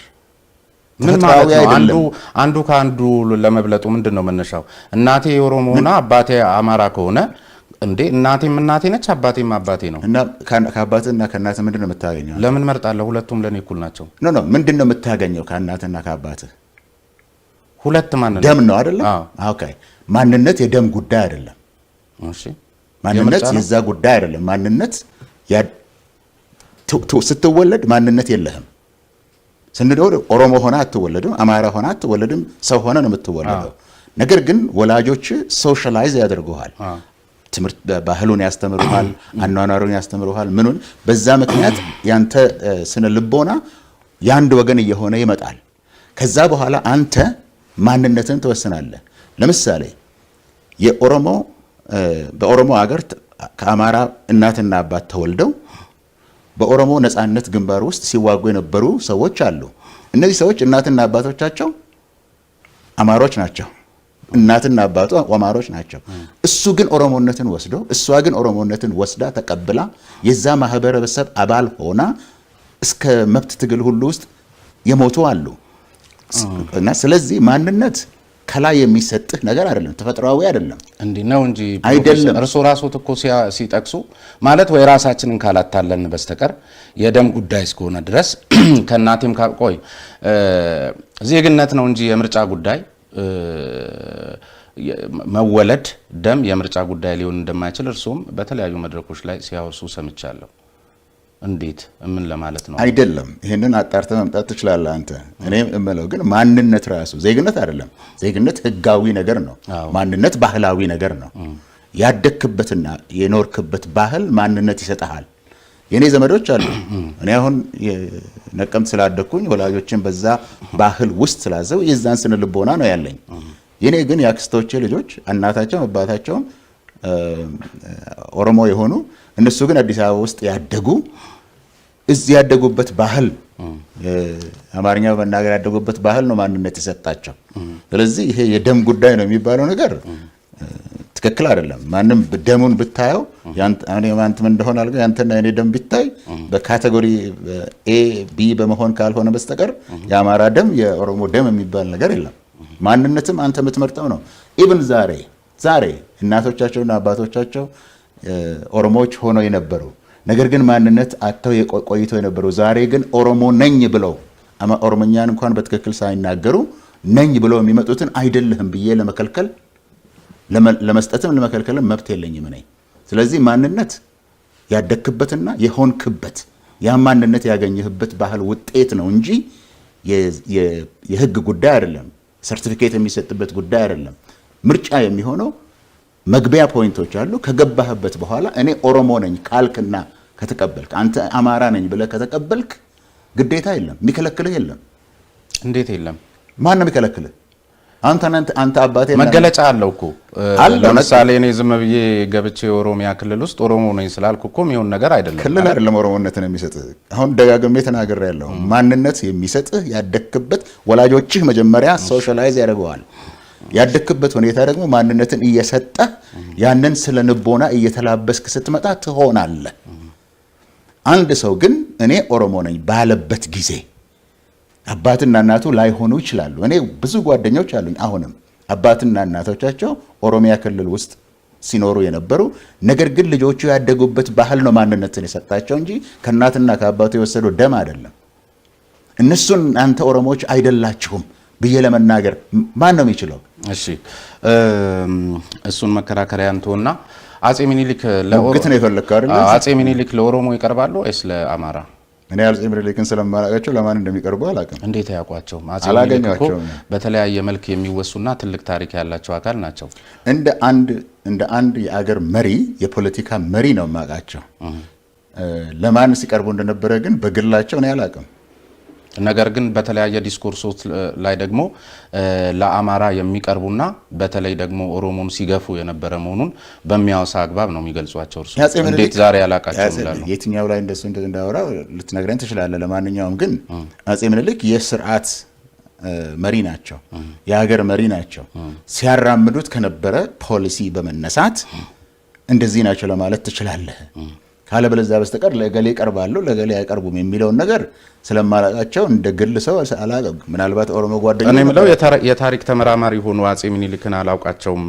ምን ማለት ነው? አንዱ ከአንዱ ለመብለጡ ምንድነው መነሻው? እናቴ ኦሮሞ ሆና አባቴ አማራ ከሆነ እንዴ እናቴም እናቴ ነች አባቴም አባቴ ነው። እና ከአባትና ከእናት ምንድነው የምታገኘው? ለምን መርጣለሁ? ሁለቱም ለኔ እኩል ናቸው። ኖ ምንድነው የምታገኘው ከእናትና ከአባት? ሁለት ማንነት ደም ነው አይደለም? ኦኬ ማንነት የደም ጉዳይ አይደለም። እሺ ማንነት የዛ ጉዳይ አይደለም። ማንነት ስትወለድ ማንነት የለህም። ስንደው ኦሮሞ ሆነ አትወለድም፣ አማራ ሆነ አትወለድም፣ ሰው ሆነ ነው የምትወለደው። ነገር ግን ወላጆች ሶሻላይዝ ያደርጉሃል። ትምህርት ባህሉን ያስተምሩሃል፣ አኗኗሩን ያስተምሩሃል፣ ምኑን በዛ ምክንያት ያንተ ስነ ልቦና ያንድ ወገን እየሆነ ይመጣል። ከዛ በኋላ አንተ ማንነትን ትወስናለህ። ለምሳሌ በኦሮሞ ሀገር ከአማራ እናትና አባት ተወልደው በኦሮሞ ነጻነት ግንባር ውስጥ ሲዋጉ የነበሩ ሰዎች አሉ። እነዚህ ሰዎች እናትና አባቶቻቸው አማሮች ናቸው። እናትና አባቱ አማሮች ናቸው። እሱ ግን ኦሮሞነትን ወስዶ እሷ ግን ኦሮሞነትን ወስዳ ተቀብላ የዛ ማህበረሰብ አባል ሆና እስከ መብት ትግል ሁሉ ውስጥ የሞቱ አሉ። እና ስለዚህ ማንነት ከላይ የሚሰጥህ ነገር አይደለም፣ ተፈጥሯዊ አይደለም። እንዴ ነው እንጂ አይደለም። እርሶ ራስዎት እኮ ሲጠቅሱ ማለት ወይ ራሳችንን ካላታለን በስተቀር የደም ጉዳይ እስከሆነ ድረስ ከእናቴም ቆይ ዜግነት ነው እንጂ የምርጫ ጉዳይ መወለድ ደም የምርጫ ጉዳይ ሊሆን እንደማይችል እርሶም በተለያዩ መድረኮች ላይ ሲያወሱ ሰምቻለሁ። እንዴት ምን ለማለት ነው? አይደለም ይሄንን አጣርተህ መምጣት ትችላለህ አንተ። እኔ እምለው ግን ማንነት ራሱ ዜግነት አይደለም። ዜግነት ህጋዊ ነገር ነው። ማንነት ባህላዊ ነገር ነው። ያደክበትና የኖርክበት ባህል ማንነት ይሰጣል። የኔ ዘመዶች አሉ። እኔ አሁን ነቀምት ስላደኩኝ ወላጆችን በዛ ባህል ውስጥ ስላዘው የዛን ስነ ልቦና ነው ያለኝ። የኔ ግን የአክስቶቼ ልጆች እናታቸው አባታቸውም ኦሮሞ የሆኑ እነሱ ግን አዲስ አበባ ውስጥ ያደጉ እዚህ ያደጉበት ባህል አማርኛ በመናገር ያደጉበት ባህል ነው ማንነት የሰጣቸው። ስለዚህ ይሄ የደም ጉዳይ ነው የሚባለው ነገር ትክክል አይደለም። ማንም ደሙን ብታየው ያንተም እንደሆነ አልገ ያንተና የኔ ደም ቢታይ በካቴጎሪ ኤ ቢ በመሆን ካልሆነ በስተቀር የአማራ ደም የኦሮሞ ደም የሚባል ነገር የለም። ማንነትም አንተ የምትመርጠው ነው። ኢቭን ዛሬ እናቶቻቸውና አባቶቻቸው ኦሮሞዎች ሆነው የነበሩ ነገር ግን ማንነት አጥተው ቆይተው የነበሩ ዛሬ ግን ኦሮሞ ነኝ ብለው ኦሮሞኛን እንኳን በትክክል ሳይናገሩ ነኝ ብለው የሚመጡትን አይደለህም ብዬ ለመከልከል ለመስጠትም ለመከልከልም መብት የለኝም ነኝ። ስለዚህ ማንነት ያደክበትና የሆንክበት ያ ማንነት ያገኘህበት ባህል ውጤት ነው እንጂ የህግ ጉዳይ አይደለም። ሰርቲፊኬት የሚሰጥበት ጉዳይ አይደለም። ምርጫ የሚሆነው መግቢያ ፖይንቶች አሉ። ከገባህበት በኋላ እኔ ኦሮሞ ነኝ ካልክና ከተቀበልክ አንተ አማራ ነኝ ብለህ ከተቀበልክ ግዴታ የለም፣ የሚከለክልህ የለም። እንዴት የለም? ማን ነው የሚከለክልህ? አንተ አባቴ መገለጫ አለው እኮ። ለምሳሌ እኔ ዝም ብዬ ገብቼ ኦሮሚያ ክልል ውስጥ ኦሮሞ ነኝ ስላልኩ እኮ የሚሆን ነገር አይደለም። ክልል አይደለም ኦሮሞነትን የሚሰጥህ። አሁን ደጋግሜ ተናግሬያለሁ። ማንነት የሚሰጥህ ያደክበት ወላጆችህ መጀመሪያ ሶሻላይዝ ያደርገዋል። ያደክበት ሁኔታ ደግሞ ማንነትን እየሰጠ ያንን ስለ ንቦና እየተላበስክ ስትመጣ ትሆናለህ። አንድ ሰው ግን እኔ ኦሮሞ ነኝ ባለበት ጊዜ አባትና እናቱ ላይሆኑ ይችላሉ። እኔ ብዙ ጓደኞች አሉኝ አሁንም አባትና እናቶቻቸው ኦሮሚያ ክልል ውስጥ ሲኖሩ የነበሩ ነገር ግን ልጆቹ ያደጉበት ባህል ነው ማንነትን የሰጣቸው እንጂ ከእናትና ከአባቱ የወሰደው ደም አይደለም። እነሱን አንተ ኦሮሞዎች አይደላችሁም ብዬ ለመናገር ማን ነው የሚችለው? እሺ እሱን መከራከሪያ እንተውና አጼ ሚኒሊክ ነው የፈለከው አይደል? አጼ ሚኒሊክ ለኦሮሞ ይቀርባሉ ወይስ ለአማራ? እኔ አጼ ሚኒሊክን ስለማላውቃቸው ለማን እንደሚቀርቡ አላውቅም። እንዴት አያውቋቸውም? አጼ ሚኒሊክ እኮ በተለያየ መልክ የሚወሱና ትልቅ ታሪክ ያላቸው አካል ናቸው። እንደ አንድ የአገር መሪ የፖለቲካ መሪ ነው የማውቃቸው። ለማን ሲቀርቡ እንደነበረ ግን በግላቸው እኔ አላውቅም። ነገር ግን በተለያየ ዲስኮርሶች ላይ ደግሞ ለአማራ የሚቀርቡና በተለይ ደግሞ ኦሮሞን ሲገፉ የነበረ መሆኑን በሚያወሳ አግባብ ነው የሚገልጿቸው። እርሱ እንዴት ዛሬ ያላቃቸው ይላሉ? የትኛው ላይ እንደሱ እንዳወራ ልትነግረኝ ትችላለህ። ለማንኛውም ግን አጼ ምኒልክ የስርዓት መሪ ናቸው፣ የሀገር መሪ ናቸው። ሲያራምዱት ከነበረ ፖሊሲ በመነሳት እንደዚህ ናቸው ለማለት ትችላለህ። ካለበለዚያ በስተቀር ለገሌ ይቀርባሉ ለገሌ አይቀርቡም የሚለውን ነገር ስለማላቃቸው እንደ ግል ሰው አላቀም። ምናልባት ኦሮሞ ጓደኛ እኔ ምለው የታሪክ ተመራማሪ ሆኖ አጼ ሚኒሊክን አላውቃቸውም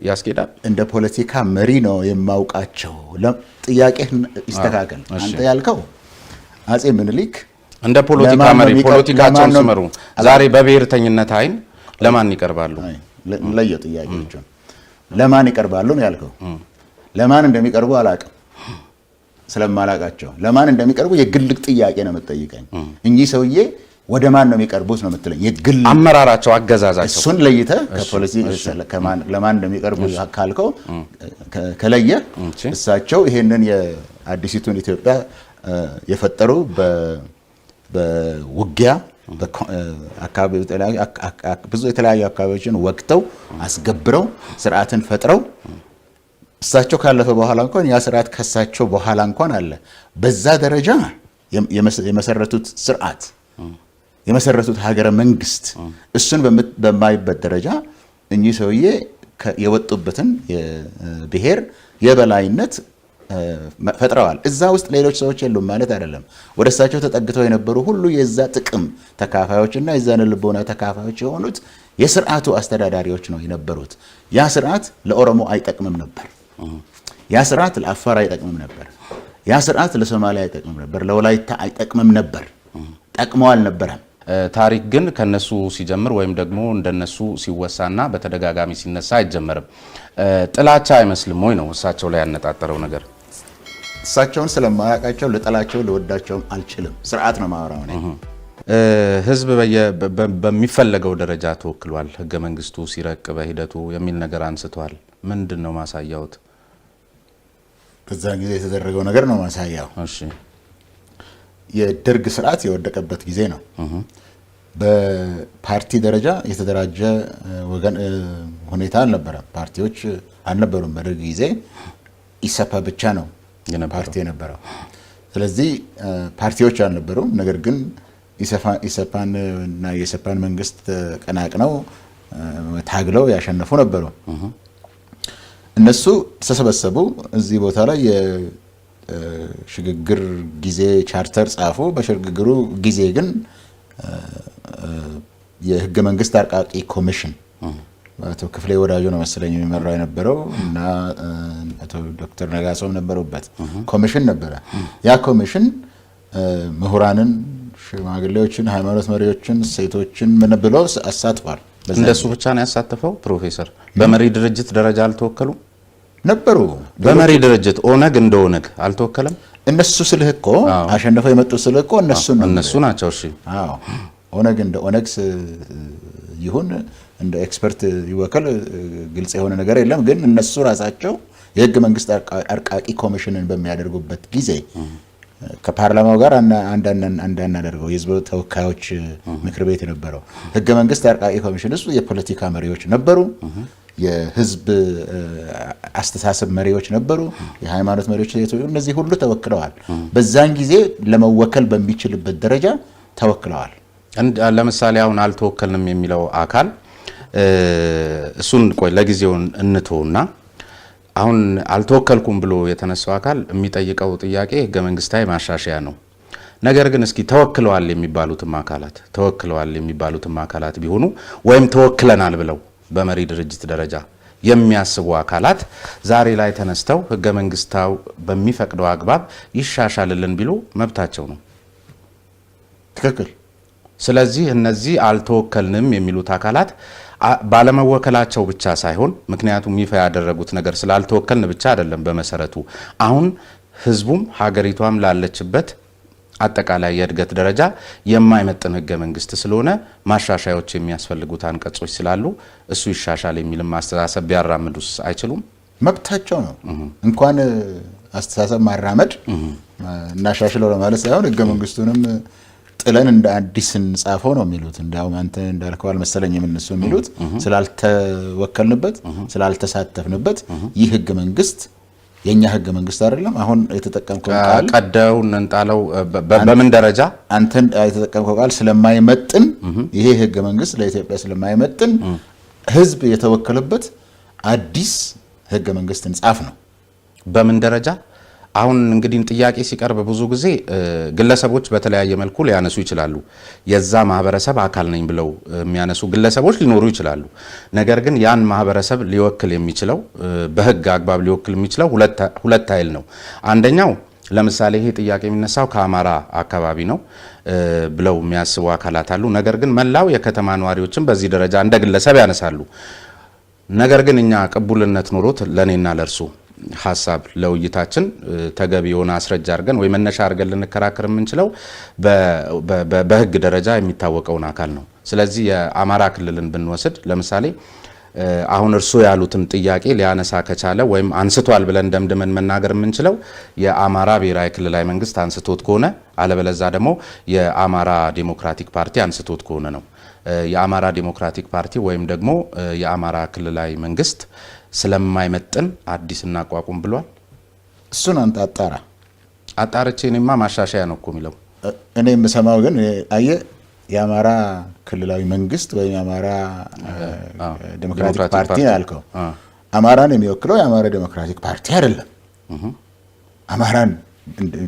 ያስኬዳል? እንደ ፖለቲካ መሪ ነው የማውቃቸው። ጥያቄ ይስተካከል። አንተ ያልከው አጼ ሚኒሊክ እንደ ፖለቲካ መሪ ፖለቲካቸውን ሲመሩ ዛሬ በብሔርተኝነት አይን ለማን ይቀርባሉ? ለየ ጥያቄዎቹን ለማን ይቀርባሉ ነው ያልከው። ለማን እንደሚቀርቡ አላውቅም ስለማላቃቸው። ለማን እንደሚቀርቡ የግል ጥያቄ ነው የምትጠይቀኝ እንጂ ሰውዬ ወደ ማን ነው የሚቀርቡት ነው የምትለኝ። የግል አመራራቸው፣ አገዛዛቸው እሱን ለይተህ ከፖሊሲ ለማን እንደሚቀርቡ ካልከው ከለየ እሳቸው ይሄንን የአዲሲቱን ኢትዮጵያ የፈጠሩ በውጊያ ብዙ የተለያዩ አካባቢዎችን ወቅተው አስገብረው ስርዓትን ፈጥረው እሳቸው ካለፈ በኋላ እንኳን ያ ስርዓት ከሳቸው በኋላ እንኳን አለ። በዛ ደረጃ የመሰረቱት ስርዓት የመሰረቱት ሀገረ መንግስት እሱን በማይበት ደረጃ እኚህ ሰውዬ የወጡበትን የብሔር የበላይነት ፈጥረዋል። እዛ ውስጥ ሌሎች ሰዎች የሉም ማለት አይደለም። ወደ እሳቸው ተጠግተው የነበሩ ሁሉ የዛ ጥቅም ተካፋዮችና የዛ ልቦና ተካፋዮች የሆኑት የስርዓቱ አስተዳዳሪዎች ነው የነበሩት። ያ ስርዓት ለኦሮሞ አይጠቅምም ነበር። ያ ስርዓት ለአፋር አይጠቅምም ነበር። ያ ስርዓት ለሶማሊያ አይጠቅምም ነበር። ለወላይታ አይጠቅምም ነበር። ጠቅመው አልነበረም። ታሪክ ግን ከነሱ ሲጀምር ወይም ደግሞ እንደነሱ ሲወሳና በተደጋጋሚ ሲነሳ አይጀመርም። ጥላቻ አይመስልም ወይ ነው እሳቸው ላይ ያነጣጠረው ነገር? እሳቸውን ስለማያውቃቸው ልጠላቸው ልወዳቸውም አልችልም። ስርዓት ነው ማወራው ነው። ህዝብ በሚፈለገው ደረጃ ተወክሏል፣ ህገ መንግስቱ ሲረቅ በሂደቱ የሚል ነገር አንስተዋል። ምንድን ነው ማሳያውት? በዛ ጊዜ የተደረገው ነገር ነው ማሳያው። እሺ የደርግ ስርዓት የወደቀበት ጊዜ ነው። በፓርቲ ደረጃ የተደራጀ ወገን ሁኔታ አልነበረም። ፓርቲዎች አልነበሩም። በደርግ ጊዜ ኢሰፓ ብቻ ነው ፓርቲ የነበረው። ስለዚህ ፓርቲዎች አልነበሩም። ነገር ግን ኢሰፓን እና የኢሰፓን መንግስት ቀናቅነው ታግለው ያሸነፉ ነበሩ። እነሱ ተሰበሰቡ። እዚህ ቦታ ላይ የሽግግር ጊዜ ቻርተር ጻፉ። በሽግግሩ ጊዜ ግን የህገ መንግስት አርቃቂ ኮሚሽን አቶ ክፍሌ ወዳጆ ነው መሰለኝ የሚመራው የነበረው እና አቶ ዶክተር ነጋሶም ነበሩበት። ኮሚሽን ነበረ። ያ ኮሚሽን ምሁራንን፣ ሽማግሌዎችን፣ ሃይማኖት መሪዎችን፣ ሴቶችን ምን ብሎ አሳትፏል። እንደሱ ብቻ ነው ያሳተፈው? ፕሮፌሰር በመሪ ድርጅት ደረጃ አልተወከሉም ነበሩ? በመሪ ድርጅት ኦነግ እንደ ኦነግ አልተወከለም? እነሱ ስልህ እኮ አሸንፈው የመጡ ስልህ እኮ እነሱ ናቸው። እሺ አዎ ኦነግ እንደ ኦነግ ይሁን እንደ ኤክስፐርት ይወከል ግልጽ የሆነ ነገር የለም። ግን እነሱ ራሳቸው የህገ መንግስት አርቃቂ ኮሚሽንን በሚያደርጉበት ጊዜ ከፓርላማው ጋር አንዳናደርገው የህዝብ ተወካዮች ምክር ቤት የነበረው ህገ መንግስት አርቃቂ ኮሚሽን ውስጥ የፖለቲካ መሪዎች ነበሩ፣ የህዝብ አስተሳሰብ መሪዎች ነበሩ፣ የሃይማኖት መሪዎች፣ እነዚህ ሁሉ ተወክለዋል። በዛን ጊዜ ለመወከል በሚችልበት ደረጃ ተወክለዋል። ለምሳሌ አሁን አልተወከልንም የሚለው አካል እሱን ቆይ ለጊዜው እንተውና አሁን አልተወከልኩም ብሎ የተነሳው አካል የሚጠይቀው ጥያቄ ህገ መንግስታዊ ማሻሻያ ነው። ነገር ግን እስኪ ተወክለዋል የሚባሉትም አካላት ቢሆኑ ወይም ተወክለናል ብለው በመሪ ድርጅት ደረጃ የሚያስቡ አካላት ዛሬ ላይ ተነስተው ህገ መንግስታው በሚፈቅደው አግባብ ይሻሻልልን ቢሉ መብታቸው ነው። ትክክል። ስለዚህ እነዚህ አልተወከልንም የሚሉት አካላት ባለመወከላቸው ብቻ ሳይሆን ምክንያቱም ይፋ ያደረጉት ነገር ስላልተወከልን ብቻ አይደለም። በመሰረቱ አሁን ህዝቡም ሀገሪቷም ላለችበት አጠቃላይ የእድገት ደረጃ የማይመጥን ህገ መንግስት ስለሆነ ማሻሻያዎች የሚያስፈልጉት አንቀጾች ስላሉ እሱ ይሻሻል የሚልም አስተሳሰብ ቢያራምዱስ አይችሉም? መብታቸው ነው። እንኳን አስተሳሰብ ማራመድ እናሻሽለው ለማለት ሳይሆን ህገ መንግስቱንም ጥለን እንደ አዲስ እንጻፈው ነው የሚሉት። እንዲያውም አንተ እንዳልከው አልመሰለኝም እነሱ የሚሉት ስላልተወከልንበት ስላልተሳተፍንበት ይህ ህገ መንግስት የኛ ህገ መንግስት አይደለም። አሁን የተጠቀምከው ቃል ቀደው እንጣለው በምን ደረጃ አንተ የተጠቀምከው ቃል ስለማይመጥን ይሄ ህገ መንግስት ለኢትዮጵያ ስለማይመጥን ህዝብ የተወከለበት አዲስ ህገ መንግስት እንጻፍ ነው። በምን ደረጃ አሁን እንግዲህ ጥያቄ ሲቀርብ ብዙ ጊዜ ግለሰቦች በተለያየ መልኩ ሊያነሱ ይችላሉ። የዛ ማህበረሰብ አካል ነኝ ብለው የሚያነሱ ግለሰቦች ሊኖሩ ይችላሉ። ነገር ግን ያን ማህበረሰብ ሊወክል የሚችለው በህግ አግባብ ሊወክል የሚችለው ሁለት ኃይል ነው። አንደኛው ለምሳሌ ይሄ ጥያቄ የሚነሳው ከአማራ አካባቢ ነው ብለው የሚያስቡ አካላት አሉ። ነገር ግን መላው የከተማ ነዋሪዎችን በዚህ ደረጃ እንደ ግለሰብ ያነሳሉ። ነገር ግን እኛ ቅቡልነት ኖሮት ለኔና ለርሱ ሐሳብ ለውይይታችን ተገቢ የሆነ አስረጃ አድርገን ወይ መነሻ አድርገን ልንከራከር የምንችለው በህግ ደረጃ የሚታወቀውን አካል ነው። ስለዚህ የአማራ ክልልን ብንወስድ ለምሳሌ አሁን እርሱ ያሉትን ጥያቄ ሊያነሳ ከቻለ ወይም አንስቷል ብለን ደምድመን መናገር የምንችለው የአማራ ብሔራዊ ክልላዊ መንግስት አንስቶት ከሆነ አለበለዛ ደግሞ የአማራ ዴሞክራቲክ ፓርቲ አንስቶት ከሆነ ነው። የአማራ ዴሞክራቲክ ፓርቲ ወይም ደግሞ የአማራ ክልላዊ መንግስት ስለማይመጥን አዲስ እናቋቁም ብሏል። እሱን አንተ አጣርቼ እኔማ ማሻሻያ ነው እኮ የሚለው እኔ የምሰማው ግን አየህ የአማራ ክልላዊ መንግስት ወይም የአማራ ዴሞክራቲክ ፓርቲ ያልከው አማራን የሚወክለው የአማራ ዴሞክራቲክ ፓርቲ አይደለም። አማራን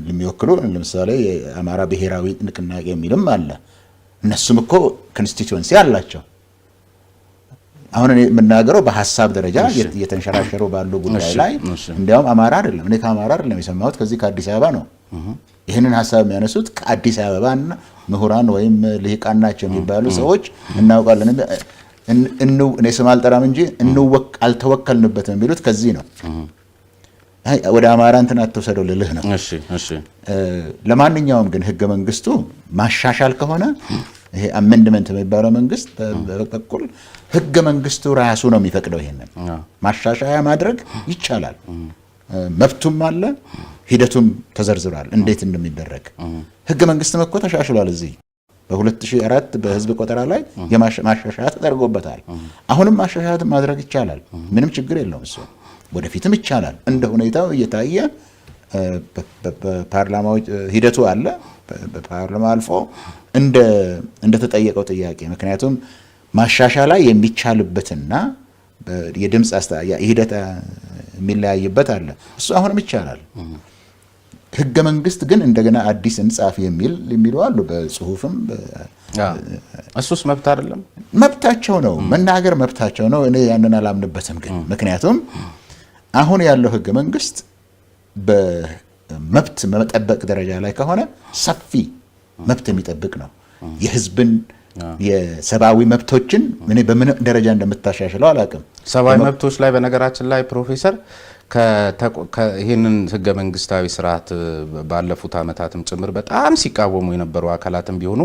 የሚወክሉ ለምሳሌ የአማራ ብሔራዊ ንቅናቄ የሚልም አለ። እነሱም እኮ ኮንስቲትዩንሲ አላቸው። አሁን እኔ የምናገረው በሐሳብ ደረጃ እየተንሸራሸሩ ባሉ ጉዳይ ላይ እንዲያውም አማራ አይደለም። እኔ ከአማራ አይደለም የሰማሁት ከዚህ ከአዲስ አበባ ነው። ይህንን ሐሳብ የሚያነሱት ከአዲስ አበባና ምሁራን ወይም ልሂቃን ናቸው የሚባሉ ሰዎች እናውቃለን። እኔ ስም አልጠራም እንጂ አልተወከልንበትም የሚሉት ከዚህ ነው። ወደ አማራ እንትን አትወሰደው ልልህ ነው። ለማንኛውም ግን ህገ መንግስቱ ማሻሻል ከሆነ ይሄ አሜንድመንት የሚባለው መንግስት በበኩል ህገ መንግስቱ ራሱ ነው የሚፈቅደው። ይሄንን ማሻሻያ ማድረግ ይቻላል። መብቱም አለ፣ ሂደቱም ተዘርዝሯል እንዴት እንደሚደረግ። ህገ መንግስትም እኮ ተሻሽሏል። እዚህ በ2004 በህዝብ ቆጠራ ላይ የማሻሻያ ተደርጎበታል። አሁንም ማሻሻያ ማድረግ ይቻላል። ምንም ችግር የለውም። እሱ ወደፊትም ይቻላል። እንደ ሁኔታው እየታየ በፓርላማው ሂደቱ አለ። በፓርላማ አልፎ እንደተጠየቀው ጥያቄ ምክንያቱም ማሻሻያ ላይ የሚቻልበትና የድምጽ ሂደት የሚለያይበት አለ። እሱ አሁንም ይቻላል። ህገ መንግስት ግን እንደገና አዲስ እንጻፍ የሚሉ አሉ። በጽሁፍም እሱስ መብት አይደለም? መብታቸው ነው፣ መናገር መብታቸው ነው። እኔ ያንን አላምንበትም። ግን ምክንያቱም አሁን ያለው ህገ መንግስት በመብት መጠበቅ ደረጃ ላይ ከሆነ ሰፊ መብት የሚጠብቅ ነው። የህዝብን የሰብአዊ መብቶችን እኔ በምን ደረጃ እንደምታሻሽለው አላውቅም። ሰብአዊ መብቶች ላይ በነገራችን ላይ ፕሮፌሰር ይህንን ህገ መንግስታዊ ስርዓት ባለፉት አመታትም ጭምር በጣም ሲቃወሙ የነበሩ አካላትም ቢሆኑ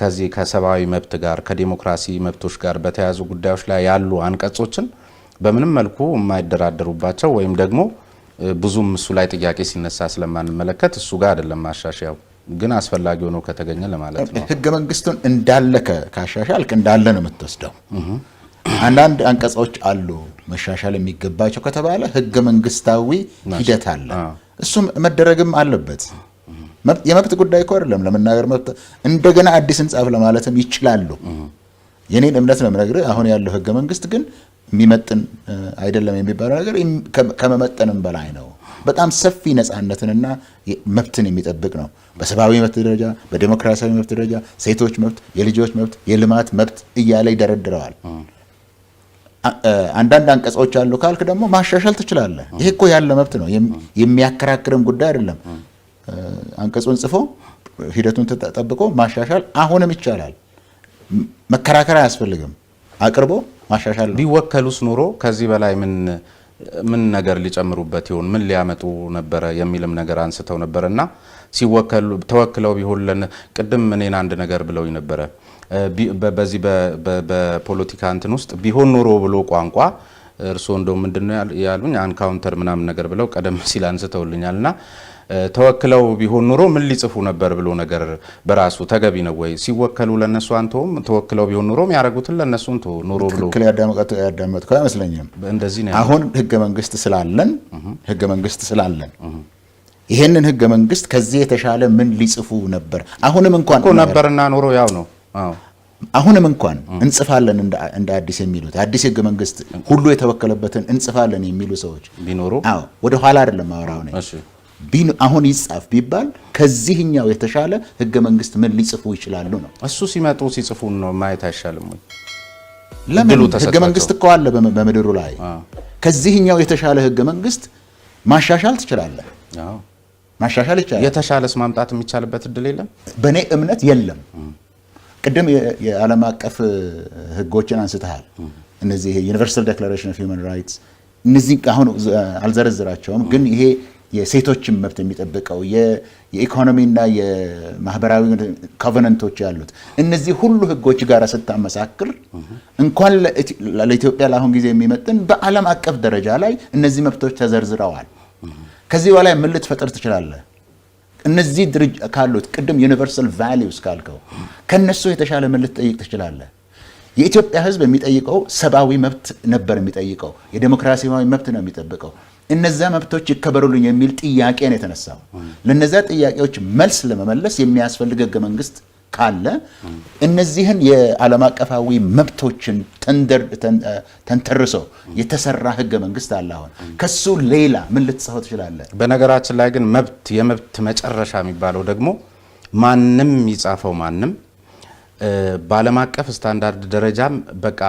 ከዚህ ከሰብአዊ መብት ጋር ከዲሞክራሲ መብቶች ጋር በተያያዙ ጉዳዮች ላይ ያሉ አንቀጾችን በምንም መልኩ የማይደራደሩባቸው ወይም ደግሞ ብዙም እሱ ላይ ጥያቄ ሲነሳ ስለማንመለከት እሱ ጋር አይደለም ማሻሻያው ግን አስፈላጊ ሆኖ ከተገኘ ለማለት ነው። ህገ መንግስቱን እንዳለ ካሻሻልክ እንዳለ ነው የምትወስደው። አንዳንድ አንቀጾች አሉ መሻሻል የሚገባቸው ከተባለ ህገ መንግስታዊ ሂደት አለ። እሱም መደረግም አለበት። የመብት ጉዳይ እኮ አይደለም። ለመናገር መብት እንደገና አዲስ እንጻፍ ለማለትም ይችላሉ። የኔን እምነት ነው የምነግርህ። አሁን ያለው ህገ መንግስት ግን የሚመጥን አይደለም የሚባለው ነገር ከመመጠንም በላይ ነው። በጣም ሰፊ ነፃነትንና መብትን የሚጠብቅ ነው። በሰብአዊ መብት ደረጃ፣ በዲሞክራሲያዊ መብት ደረጃ፣ ሴቶች መብት፣ የልጆች መብት፣ የልማት መብት እያለ ይደረድረዋል። አንዳንድ አንቀጾች አሉ ካልክ ደግሞ ማሻሻል ትችላለህ። ይሄ እኮ ያለ መብት ነው፣ የሚያከራክርም ጉዳይ አይደለም። አንቀጹን ጽፎ ሂደቱን ተጠብቆ ማሻሻል አሁንም ይቻላል። መከራከር አያስፈልግም። አቅርቦ ማሻሻል። ቢወከሉስ ኑሮ ከዚህ በላይ ምን ነገር ሊጨምሩበት ይሆን? ምን ሊያመጡ ነበረ የሚልም ነገር አንስተው ነበርና ሲወከሉ ተወክለው ቢሆን ቅድም እኔን አንድ ነገር ብለውኝ ነበረ። በዚህ በፖለቲካ እንትን ውስጥ ቢሆን ኑሮ ብሎ ቋንቋ እርስዎ እንደው ምንድነው ያሉኝ አንካውንተር ምናምን ነገር ብለው ቀደም ሲል አንስተውልኛልና ተወክለው ቢሆን ኑሮ ምን ሊጽፉ ነበር ብሎ ነገር በራሱ ተገቢ ነው ወይ? ሲወከሉ ለነሱ አንተውም ተወክለው ቢሆን ኑሮ የሚያረጉትን ለነሱ እንተው ኑሮ ብሎ ትክክል ያዳመጥከው አይመስለኝም። እንደዚህ ነው። አሁን ህገ መንግስት ስላለን ይሄንን ህገ መንግስት ከዚህ የተሻለ ምን ሊጽፉ ነበር? አሁንም እንኳን እኮ ነበርና ኑሮ ያው ነው። አዎ አሁንም እንኳን እንጽፋለን እንደ አዲስ የሚሉት አዲስ ህገ መንግስት ሁሉ የተወከለበትን እንጽፋለን የሚሉ ሰዎች ቢኖሩ አዎ ወደ ኋላ አይደለም አወራው ነው። እሺ አሁን ይጻፍ ቢባል ከዚህኛው የተሻለ ህገ መንግስት ምን ሊጽፉ ይችላሉ ነው። እሱ ሲመጡ ሲጽፉ ነው ማየት አይሻልም ወይ? ለምን ህገ መንግስት እኮ አለ በምድሩ ላይ። ከዚህኛው የተሻለ ህገ መንግስት ማሻሻል ትችላለህ። አዎ ማሻሻል ይቻላል። የተሻለስ ማምጣት የሚቻልበት እድል የለም? በእኔ እምነት የለም። ቅድም የዓለም አቀፍ ህጎችን አንስተሃል። እነዚህ ዩኒቨርሳል ዲክላሬሽን ኦፍ ሂውማን ራይትስ እነዚህ አሁን አልዘረዝራቸውም፣ ግን ይሄ የሴቶችን መብት የሚጠብቀው የኢኮኖሚና የማህበራዊ ኮቨነንቶች ያሉት እነዚህ ሁሉ ህጎች ጋር ስታመሳክር እንኳን ለኢትዮጵያ ለአሁን ጊዜ የሚመጥን በዓለም አቀፍ ደረጃ ላይ እነዚህ መብቶች ተዘርዝረዋል። ከዚህ በላይ ምን ልትፈጥር ትችላለህ? እነዚህ ካሉት ቅድም ዩኒቨርሳል ቫሊዩስ ካልከው ከነሱ የተሻለ ምን ልትጠይቅ ትችላለህ? የኢትዮጵያ ህዝብ የሚጠይቀው ሰብአዊ መብት ነበር የሚጠይቀው፣ የዴሞክራሲያዊ መብት ነው የሚጠብቀው። እነዛ መብቶች ይከበሩልኝ የሚል ጥያቄ ነው የተነሳው። ለነዛ ጥያቄዎች መልስ ለመመለስ የሚያስፈልግ ህገ መንግስት ካለ እነዚህን የዓለም አቀፋዊ መብቶችን ተንተርሶ የተሰራ ህገ መንግስት አለ። አሁን ከሱ ሌላ ምን ልትጽፈው ትችላለህ? በነገራችን ላይ ግን የመብት መጨረሻ የሚባለው ደግሞ ማንም ይጻፈው ማንም በዓለም አቀፍ ስታንዳርድ ደረጃም በቃ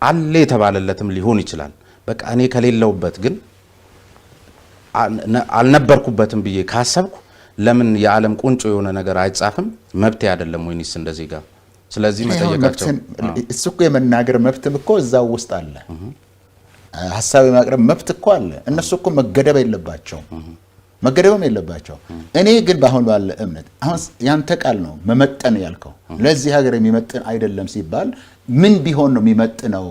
አለ የተባለለትም ሊሆን ይችላል። በቃ እኔ ከሌለውበት ግን አልነበርኩበትም ብዬ ካሰብኩ ለምን የዓለም ቁንጮ የሆነ ነገር አይጻፍም? መብት አይደለም ወይንስ እንደዚህ ጋር? ስለዚህ መጠየቃቸው እሱ እኮ የመናገር መብትም እኮ እዛው ውስጥ አለ። ሐሳብ የማቅረብ መብት እኮ አለ። እነሱ እኮ መገደብም የለባቸው። እኔ ግን በአሁን ባለ እምነት አሁን ያንተ ቃል ነው መመጠን ያልከው ለዚህ ሀገር የሚመጥን አይደለም ሲባል ምን ቢሆን ነው የሚመጥነው?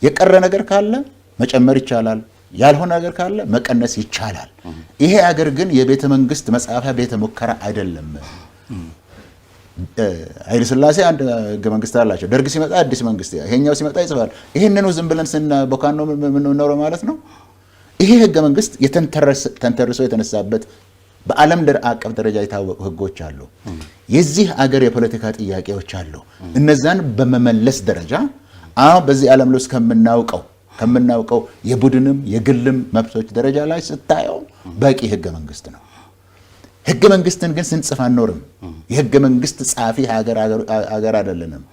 የቀረ ነገር ካለ መጨመር ይቻላል፣ ያልሆነ ነገር ካለ መቀነስ ይቻላል። ይሄ ሀገር ግን የቤተ መንግስት መጻፊያ ቤተ ሙከራ አይደለም። ኃይለ ሥላሴ አንድ ህገ መንግስት አላቸው። ደርግ ሲመጣ አዲስ መንግስት፣ ይሄኛው ሲመጣ ይጽፋል። ይሄንኑ ዝም ብለን ስንቦካን ነው የምንኖረው ማለት ነው። ይሄ ህገ መንግስት ተንተርሶ የተነሳበት በዓለም አቀፍ ደረጃ የታወቁ ህጎች አሉ። የዚህ አገር የፖለቲካ ጥያቄዎች አሉ። እነዛን በመመለስ ደረጃ አሁን በዚህ ዓለም ላይ ከምናውቀው የቡድንም የግልም መብቶች ደረጃ ላይ ስታየው በቂ ህገ መንግስት ነው። ህገ መንግስትን ግን ስንጽፍ አንኖርም። የህገ መንግስት ጻፊ ሀገር አይደለንም።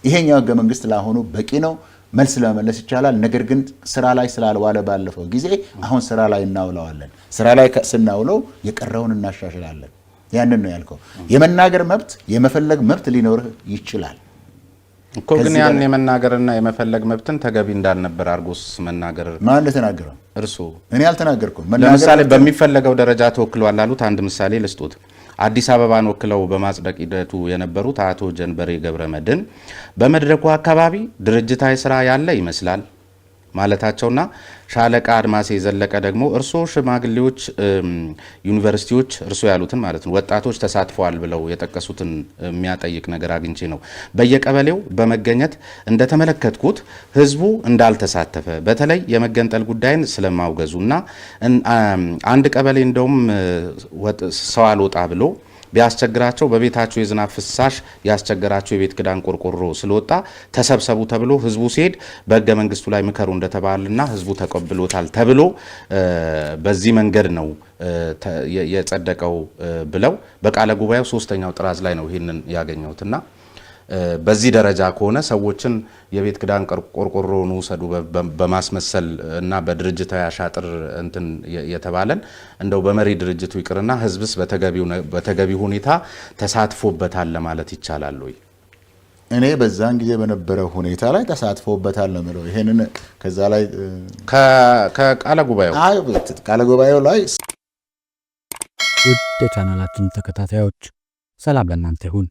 ይሄኛው ህገ መንግስት ለአሁኑ በቂ ነው፣ መልስ ለመመለስ ይቻላል። ነገር ግን ስራ ላይ ስላልዋለ ባለፈው ጊዜ አሁን ስራ ላይ እናውለዋለን። ስራ ላይ ስናውለው የቀረውን እናሻሽላለን። ያንን ነው ያልከው። የመናገር መብት የመፈለግ መብት ሊኖርህ ይችላል እኮ ግን ያን የመናገርና የመፈለግ መብትን ተገቢ እንዳልነበር አርጎስ መናገር ማን እንደተናገረው? እርሱ። እኔ አልተናገርኩም። ለምሳሌ በሚፈለገው ደረጃ ተወክሏል አሉት። አንድ ምሳሌ ልስጡት። አዲስ አበባን ወክለው በማጽደቅ ሂደቱ የነበሩት አቶ ጀንበሬ ገብረመድህን በመድረኩ አካባቢ ድርጅታዊ ስራ ያለ ይመስላል ማለታቸውና ሻለቃ አድማሴ ዘለቀ ደግሞ እርሶ ሽማግሌዎች፣ ዩኒቨርሲቲዎች እርሶ ያሉትን ማለት ነው ወጣቶች ተሳትፈዋል ብለው የጠቀሱትን የሚያጠይቅ ነገር አግኝቼ ነው በየቀበሌው በመገኘት እንደተመለከትኩት ህዝቡ እንዳልተሳተፈ በተለይ የመገንጠል ጉዳይን ስለማውገዙና አንድ ቀበሌ እንደውም ሰው አልወጣ ብሎ ቢያስቸግራቸው በቤታቸው የዝናብ ፍሳሽ ያስቸገራቸው የቤት ክዳን ቆርቆሮ ስለወጣ ተሰብሰቡ ተብሎ ህዝቡ ሲሄድ በህገ መንግስቱ ላይ ምከሩ እንደተባለና ህዝቡ ተቀብሎታል ተብሎ በዚህ መንገድ ነው የጸደቀው ብለው በቃለ ጉባኤው 3ኛው ጥራዝ ላይ ነው ይሄንን ያገኘሁትና በዚህ ደረጃ ከሆነ ሰዎችን የቤት ክዳን ቆርቆሮን ውሰዱ በማስመሰል እና በድርጅታዊ አሻጥር እንትን የተባለን እንደው በመሪ ድርጅቱ ይቅርና ህዝብስ በተገቢው ሁኔታ ተሳትፎበታል ለማለት ይቻላል ወይ? እኔ በዛን ጊዜ በነበረው ሁኔታ ላይ ተሳትፎበታል ነው የምለው። ይሄንን ከዛ ላይ ከቃለ ጉባኤው ላይ ውድ የቻናላችን ተከታታዮች ሰላም ለእናንተ ይሁን።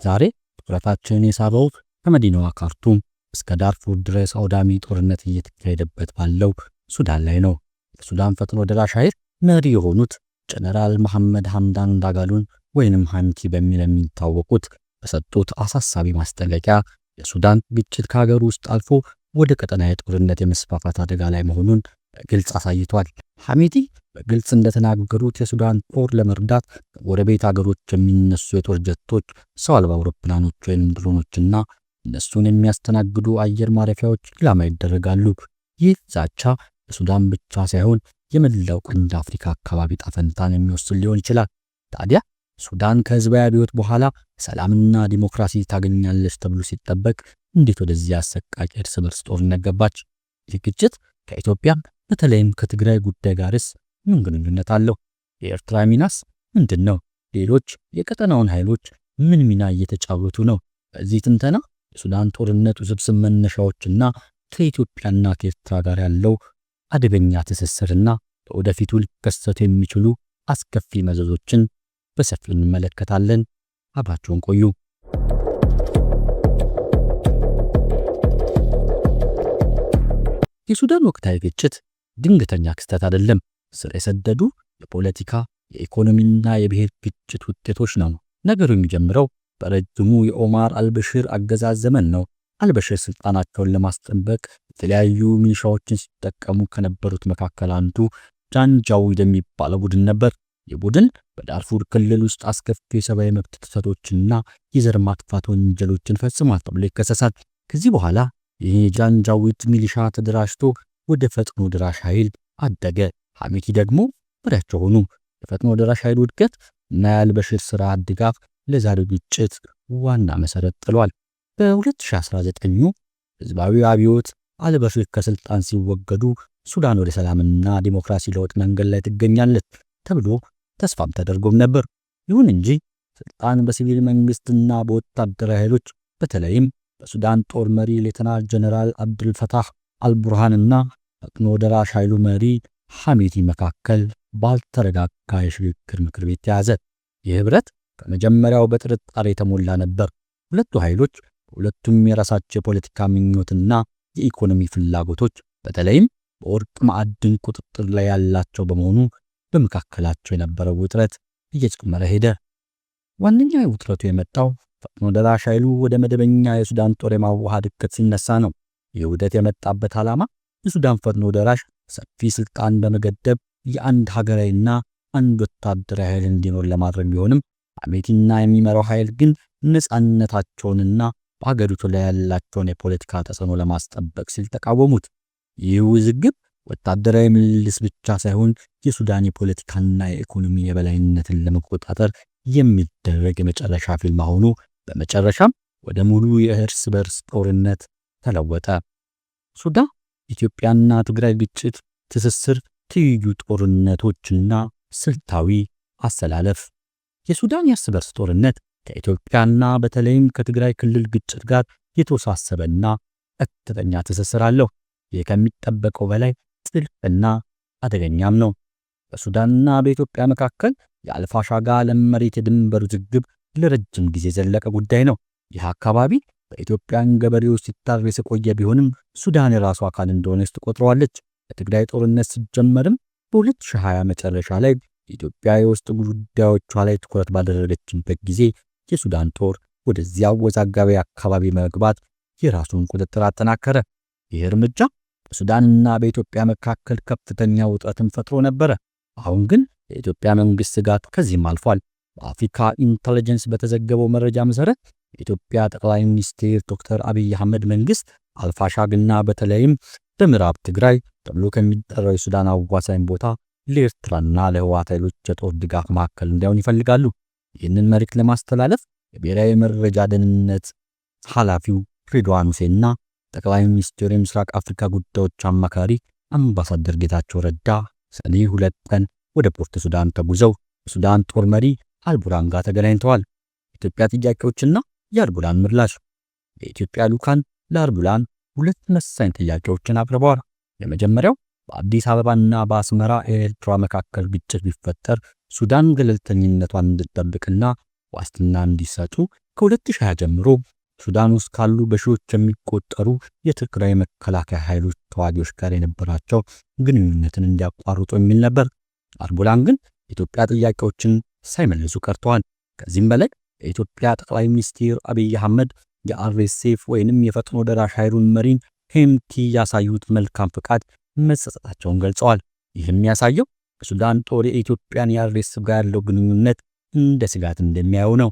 ዛሬ ትኩረታችንን የሳበው ከመዲናዋ ካርቱም እስከ ዳርፉር ድረስ አውዳሚ ጦርነት እየተካሄደበት ባለው ሱዳን ላይ ነው። የሱዳን ፈጥኖ ደራሽ ኃይል መሪ የሆኑት ጀነራል መሐመድ ሐምዳን ዳጋሎን ወይንም ሐምቲ በሚል የሚታወቁት በሰጡት አሳሳቢ ማስጠንቀቂያ የሱዳን ግጭት ከሀገር ውስጥ አልፎ ወደ ቀጠናዊ ጦርነት የመስፋፋት አደጋ ላይ መሆኑን በግልጽ አሳይቷል። ሐሚቲ በግልጽ እንደተናገሩት የሱዳን ጦር ለመርዳት ከጎረቤት ሀገሮች የሚነሱ የጦር ጀቶች፣ ሰው አልባ አውሮፕላኖች ወይም ድሮኖችና እነሱን የሚያስተናግዱ አየር ማረፊያዎች ኢላማ ይደረጋሉ። ይህ ዛቻ ለሱዳን ብቻ ሳይሆን የመላው ቀንድ አፍሪካ አካባቢ ጣፈንታን የሚወስን ሊሆን ይችላል። ታዲያ ሱዳን ከህዝባዊ አብዮት በኋላ ሰላምና ዲሞክራሲ ታገኛለች ተብሎ ሲጠበቅ እንዴት ወደዚህ አሰቃቂ እርስ በርስ ጦርነት ገባች? ይህ ግጭት ከኢትዮጵያ በተለይም ከትግራይ ጉዳይ ጋርስ ምን ግንኙነት አለው? የኤርትራ ሚናስ ምንድን ነው? ሌሎች የቀጠናውን ኃይሎች ምን ሚና እየተጫወቱ ነው? በዚህ ትንተና የሱዳን ጦርነት ውስብስብ መነሻዎችና ከኢትዮጵያና ከኤርትራ ጋር ያለው አደገኛ ትስስርና ለወደፊቱ ሊከሰቱ የሚችሉ አስከፊ መዘዞችን በሰፊው እንመለከታለን። አብራችሁን ቆዩ። የሱዳን ወቅታዊ ግጭት ድንገተኛ ክስተት አይደለም። ስር የሰደዱ የፖለቲካ የኢኮኖሚና የብሔር ግጭት ውጤቶች ነው። ነገሩ የሚጀምረው በረጅሙ የኦማር አልበሽር አገዛዝ ዘመን ነው። አልበሽር ስልጣናቸውን ለማስጠበቅ የተለያዩ ሚሊሻዎችን ሲጠቀሙ ከነበሩት መካከል አንዱ ጃንጃዊድ የሚባለው ቡድን ነበር። ይህ ቡድን በዳርፉር ክልል ውስጥ አስከፊ የሰብአዊ መብት ጥሰቶችንና የዘር ማጥፋት ወንጀሎችን ፈጽሟል ተብሎ ይከሰሳል። ከዚህ በኋላ ይህ ጃንጃዊድ ሚሊሻ ተደራጅቶ ወደ ፈጥኖ ደራሽ ኃይል አደገ። ሐሚቲ ደግሞ መሪያቸው ሆኑ። የፈጥኖ ደራሽ ኃይሉ እድገት እና የአልበሽር ስርዓት ድጋፍ ለዛሬው ግጭት ዋና መሰረት ጥሏል። በ2019 ህዝባዊ አብዮት አልበሽር ከስልጣን ሲወገዱ ሱዳን ወደ ሰላምና ዲሞክራሲ ለውጥ መንገድ ላይ ትገኛለች ተብሎ ተስፋም ተደርጎም ነበር። ይሁን እንጂ ስልጣን በሲቪል መንግስትና በወታደራዊ ኃይሎች በተለይም በሱዳን ጦር መሪ ሌተናል ጀነራል አብዱልፈታህ አልቡርሃንና ፈጥኖ ደራሽ ኃይሉ መሪ ሐሚቲ መካከል ባልተረጋጋ የሽግግር ምክር ቤት ተያዘ። ይህ ህብረት ከመጀመሪያው በጥርጣሬ የተሞላ ነበር። ሁለቱ ኃይሎች ሁለቱም የራሳቸው የፖለቲካ ምኞትና የኢኮኖሚ ፍላጎቶች በተለይም በወርቅ ማዕድን ቁጥጥር ላይ ያላቸው በመሆኑ በመካከላቸው የነበረው ውጥረት እየጨመረ ሄደ። ዋነኛው ውጥረቱ የመጣው ፈጥኖ ደራሽ ኃይሉ ወደ መደበኛ የሱዳን ጦር የማዋሃድ እቅድ ሲነሳ ነው። ይህ ውህደት የመጣበት ዓላማ የሱዳን ፈጥኖ ደራሽ ሰፊ ስልጣን በመገደብ የአንድ ሀገራዊና አንድ ወታደራዊ ኃይል እንዲኖር ለማድረግ ቢሆንም ሐሚቲና የሚመራው ኃይል ግን ነፃነታቸውንና በሀገሪቱ ላይ ያላቸውን የፖለቲካ ተጽዕኖ ለማስጠበቅ ሲል ተቃወሙት። ይህ ውዝግብ ወታደራዊ ምልልስ ብቻ ሳይሆን የሱዳን የፖለቲካና የኢኮኖሚ የበላይነትን ለመቆጣጠር የሚደረግ የመጨረሻ ፊልም ሆኖ በመጨረሻም ወደ ሙሉ የእርስ በርስ ጦርነት ተለወጠ። ሱዳን ኢትዮጵያና ትግራይ ግጭት ትስስር፣ ትይዩ ጦርነቶችና ስልታዊ አሰላለፍ። የሱዳን የእርስ በርስ ጦርነት ከኢትዮጵያና በተለይም ከትግራይ ክልል ግጭት ጋር የተወሳሰበና ቀጥተኛ ትስስር አለው። ይህ ከሚጠበቀው በላይ ጥልቅና አደገኛም ነው። በሱዳንና በኢትዮጵያ መካከል የአልፋሻጋ ለም መሬት የድንበር ውዝግብ ለረጅም ጊዜ ዘለቀ ጉዳይ ነው። ይህ አካባቢ በኢትዮጵያን ገበሬዎች ሲታረስ የቆየ ቢሆንም ሱዳን የራሱ አካል እንደሆነች ትቆጥረዋለች። የትግራይ ጦርነት ሲጀመርም በ2020 መጨረሻ ላይ ኢትዮጵያ የውስጥ ጉዳዮቿ ላይ ትኩረት ባደረገችበት ጊዜ የሱዳን ጦር ወደዚያ አወዛጋቢ አካባቢ መግባት የራሱን ቁጥጥር አጠናከረ። ይህ እርምጃ በሱዳንና በኢትዮጵያ መካከል ከፍተኛ ውጥረትን ፈጥሮ ነበረ። አሁን ግን የኢትዮጵያ መንግስት ስጋት ከዚህም አልፏል። በአፍሪካ ኢንተለጀንስ በተዘገበው መረጃ መሰረት የኢትዮጵያ ጠቅላይ ሚኒስትር ዶክተር አብይ አህመድ መንግስት አልፋሻግና በተለይም በምዕራብ ትግራይ ተብሎ ከሚጠራው የሱዳን አዋሳኝ ቦታ ለኤርትራና ለህወሓት ኃይሎች የጦር ድጋፍ ማዕከል እንዲሆን ይፈልጋሉ። ይህንን መልእክት ለማስተላለፍ የብሔራዊ መረጃ ደህንነት ኃላፊው ሬድዋን ሁሴንና ጠቅላይ ሚኒስትሩ የምስራቅ አፍሪካ ጉዳዮች አማካሪ አምባሳደር ጌታቸው ረዳ ሰኔ 2 ቀን ወደ ፖርት ሱዳን ተጉዘው የሱዳን ጦር መሪ አልቡርሃን ጋር ተገናኝተዋል። የኢትዮጵያ ጥያቄዎችና የአልቡርሃን ምላሽ። የኢትዮጵያ ልዑካን ለአልቡርሃን 2 ወሳኝ ጥያቄዎችን አቅርበዋል። የመጀመሪያው በአዲስ አበባና በአስመራ ኤርትራ መካከል ግጭት ቢፈጠር ሱዳን ገለልተኝነቷን እንድትጠብቅና ዋስትና እንዲሰጡ ከ2020 ጀምሮ ሱዳን ውስጥ ካሉ በሺዎች የሚቆጠሩ የትግራይ መከላከያ ኃይሎች ተዋጊዎች ጋር የነበራቸው ግንኙነትን እንዲያቋርጡ የሚል ነበር። አልቡርሃን ግን የኢትዮጵያ ጥያቄዎችን ሳይመልሱ ቀርተዋል። ከዚህም በላይ የኢትዮጵያ ጠቅላይ ሚኒስትር አብይ አህመድ የአርኤስኤፍ ወይንም የፈጥኖ ደራሽ ኃይሉን መሪን ሄምቲ ያሳዩት መልካም ፍቃድ መሰጠታቸውን ገልጸዋል። ይህም ያሳየው የሱዳን ጦር የኢትዮጵያን የአርኤስኤፍ ጋር ያለው ግንኙነት እንደ ስጋት እንደሚያዩ ነው።